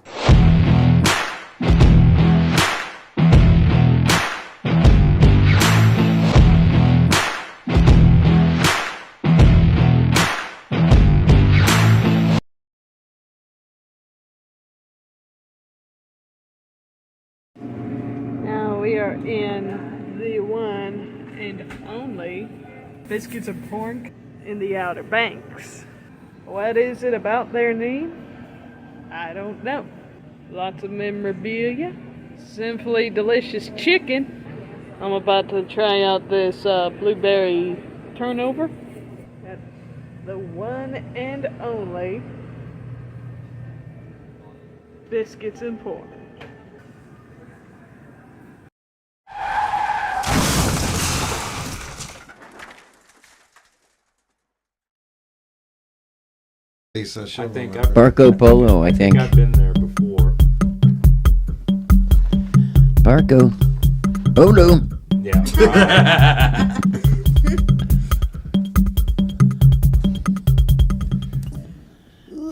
We are in the one and only Biscuits and Pork in the Outer Banks. What is it about their name? I don't know. Lots of memorabilia, simply delicious chicken. I'm about to try out this blueberry turnover at the one and only Biscuits and Pork. I think Barco Polo, I think. I've been there before. Barco Polo. Yeah.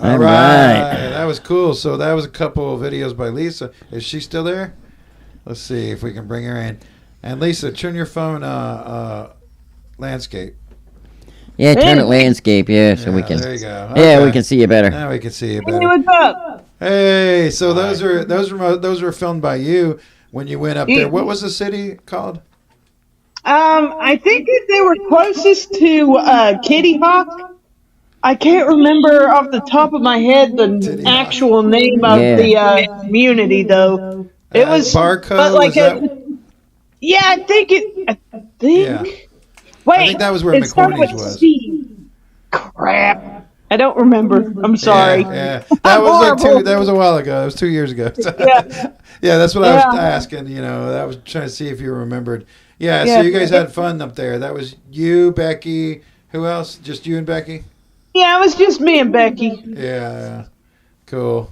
All right. That was cool. So that was a couple of videos by Lisa. Is she still there? Let's see if we can bring her in. And Lisa, turn your phone landscape. Yeah, turn it landscape, so we can. There you go. Yeah, Okay. we can see you better. Now we can see you better. Hey, what's up? Hey, so those were filmed by you when you went up there. What was the city called? I think that they were closest to Kitty Hawk. I can't remember off the top of my head the actual name of the community, though. It was Barco. but like yeah, I think. Yeah. Wait, I think that was where it started McHorney's with was. C. Crap. I don't remember. I'm sorry. Yeah. That was a while ago. That was 2 years ago. Yeah, that's what I was asking. I was trying to see if you remembered. Yeah, so you guys had fun up there. That was you, Becky. Who else? Just you and Becky? Yeah, it was just me and Becky. Yeah. Cool.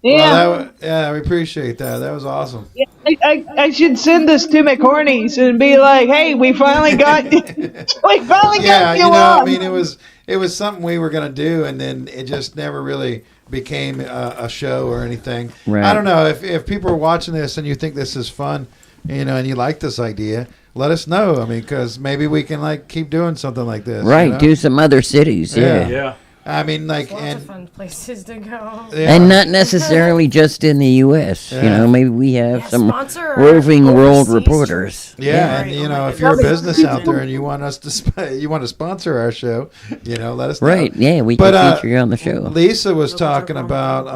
Yeah. Well, we appreciate that. That was awesome. Yeah, I should send this to McHorney's and be like, "Hey, we finally got you on." I mean, it was something we were gonna do, and then it just never really became a show or anything. Right. I don't know if people are watching this and you think this is fun, and you like this idea. Let us know. I mean, because maybe we can keep doing something like this. Right, do some other cities. Yeah. I mean, like, Lots of and fun places to go. And not necessarily just in the U.S. You know, maybe we have some sponsor our roving world overseas reporters. yeah, and you know, if you're a business out there and you want us to you want to sponsor our show, you know, let us know. Right, yeah, we can feature you on the show. Lisa was talking about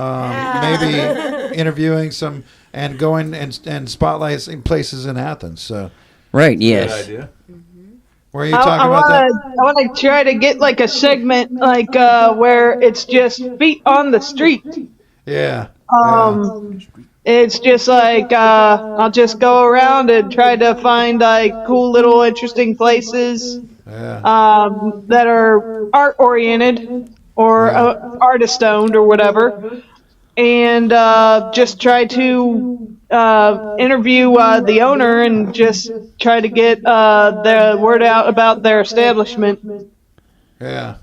maybe interviewing some and going and spotlighting places in Athens. So, right, yes. Good idea. Where are you talking about that? I want to try to get like a segment like where it's just feet on the street. Yeah. It's just like I'll just go around and try to find like cool little interesting places that are art oriented or artist owned or whatever, and just try to interview the owner and just try to get the word out about their establishment. Yeah.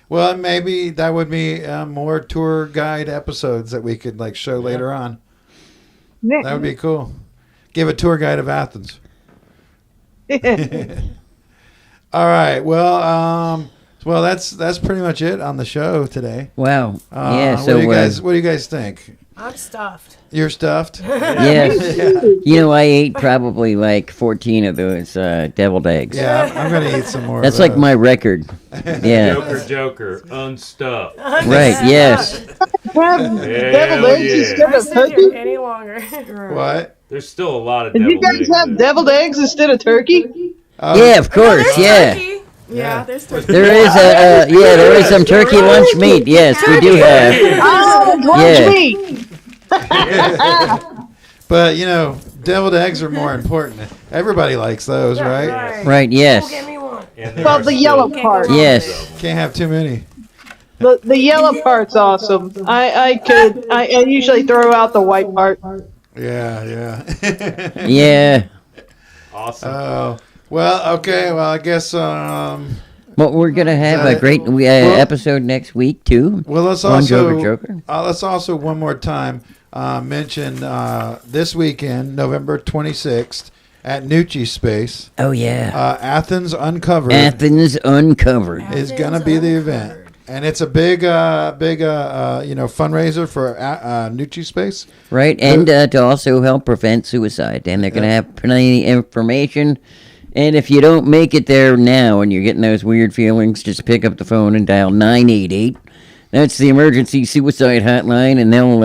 Well, maybe that would be more tour guide episodes that we could like show later on. That would be cool. Give a tour guide of Athens. All right. Well, that's pretty much it on the show today. Wow. Yeah. So what do you guys think? I'm stuffed. You're stuffed? Yes. You know, I ate probably like 14 of those deviled eggs. Yeah, I'm going to eat some more. That's of like those. my record. Yeah. Joker, unstuffed. Right, yes. Deviled eggs instead of turkey? Any longer. What? There's still a lot of Did you deviled guys eggs. have deviled eggs instead of turkey? Yeah, of course, yeah. Yeah, there's turkey. There is there is some turkey lunch meat. Yes, we do have. Oh, lunch meat. But, you know, deviled eggs are more important. Everybody likes those, right? Right, yes. Well, the yellow part. Yes. Can't have too many. The yellow part's awesome. I usually throw out the white part. Yeah. Yeah. Awesome. Oh. Well, okay. Well, I guess. Well, we're gonna have that a great episode next week too. Well, let's on also Joker. Let's also one more time mention this weekend, November 26th, at Nucci Space. Oh yeah. Athens Uncovered. Athens Uncovered is gonna be the event. And it's a big fundraiser for Nucci Space. Right, and to also help prevent suicide. And they're going to have plenty of information. And if you don't make it there now and you're getting those weird feelings, just pick up the phone and dial 988. That's the emergency suicide hotline, and they'll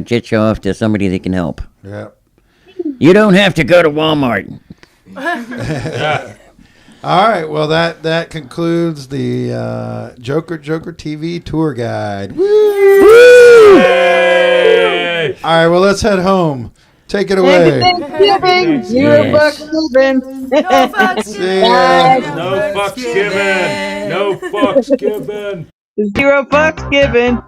jet you off to somebody that can help. Yeah. You don't have to go to Walmart. All right, well that concludes the Joker TV tour guide. Woo! Yay! All right, well let's head home. Take it away. Thanksgiving, $0 given. No fucks given. No fucks given. $0 given.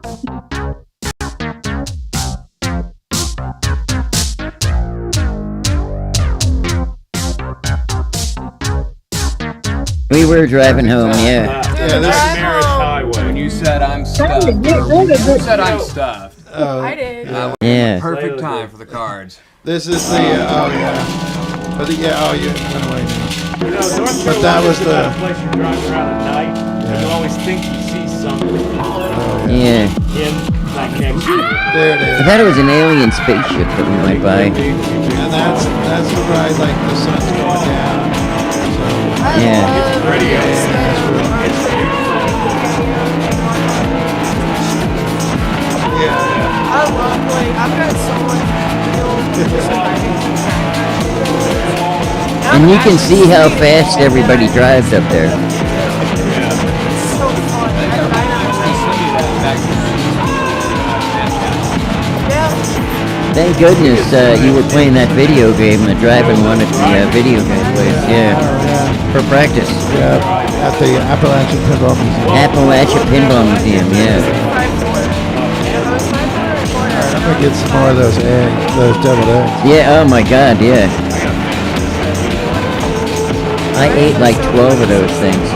We were driving home, yeah. Yeah, this is Marriage Highway. When you said I'm stuffed. You said I'm stuffed. I did. Yeah. Perfect time for the cards. This is the but you went away now. But that was the place you drive around at night, and you always think you see something. Yeah. In like next year. There it is. I thought it was an alien spaceship that we went by. And that's the ride, like the sun's going down. Yeah. Radio. I love, like, I've got someone And you can see how fast everybody drives up there. Thank goodness you were playing that video game, the driving one at the video game place. Yeah. For practice. Yeah, at the Appalachian Pinball Museum. Appalachian Pinball Museum, yeah. I'm gonna get some more of those deviled eggs. Yeah, oh my god, yeah. I ate like 12 of those things.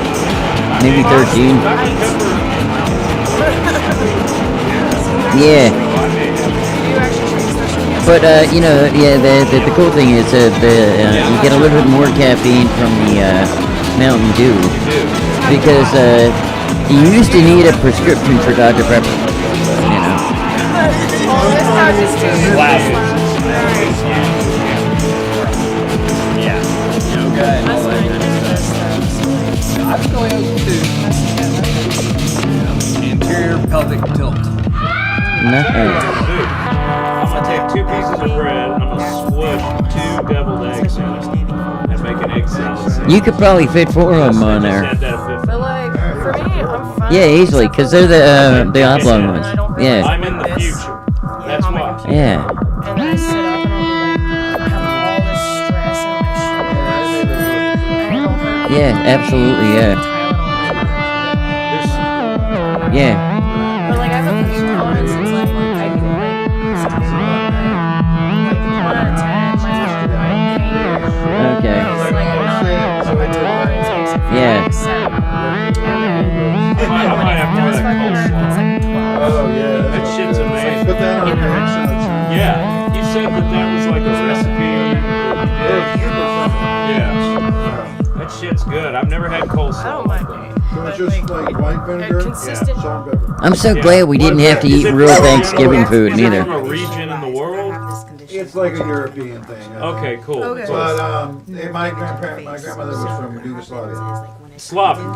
Maybe 13. Yeah. But, the cool thing is you get a little bit more caffeine from the Mountain Dew. Because You used to need a prescription for Dr. Pepper. You know. Yeah. Yoga and all that kind of stuff. I'm going to interior pelvic tilt. Nice. I'm gonna take 2 pieces of bread. I'm gonna squish 2 deviled eggs in it and make an egg salad. You could probably fit 4 of them on there. But like, for me, I'm fine. Yeah, easily, because they're the oblong ones. Yeah. I'm in the future. That's why. Yeah. And then I sit up and I'll be like, have all this stress on my shoulders. Yeah, absolutely, yeah. Yeah. But like, I have a patient tolerance. It's like, I can like, sometimes like 1 out of 10, my Okay. It's like a 9, so my tolerance is Yeah. 7. And then, I might have to it's like 12. Oh, yeah. That shit's amazing. Put that on your egg salad. Yeah. You said that was like a recipe. Yeah. That shit's good. I've never had coleslaw. I don't mind it. So it's just like white vinegar, consistent. salt and pepper. I'm so glad we didn't have to eat real Thanksgiving food Is it neither. from a region in the world? It's like a European thing. Okay, cool. Okay. But my grandmother was from Yugoslavia. Slavic.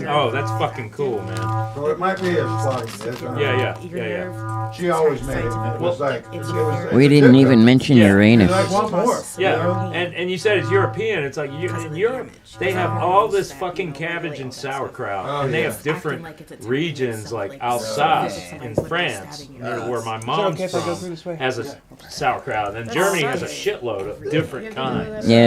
Oh, that's fucking cool, man. So it might be a Slavic. Yeah. She always made it. And it was like We didn't even mention Uranus. I want more. Yeah, and you said it's European. It's like in Europe they have all this fucking cabbage and sauerkraut, and they have different regions like Alsace in France, where my mom's from, has a sauerkraut, and Germany has a shitload of different kinds. Yeah.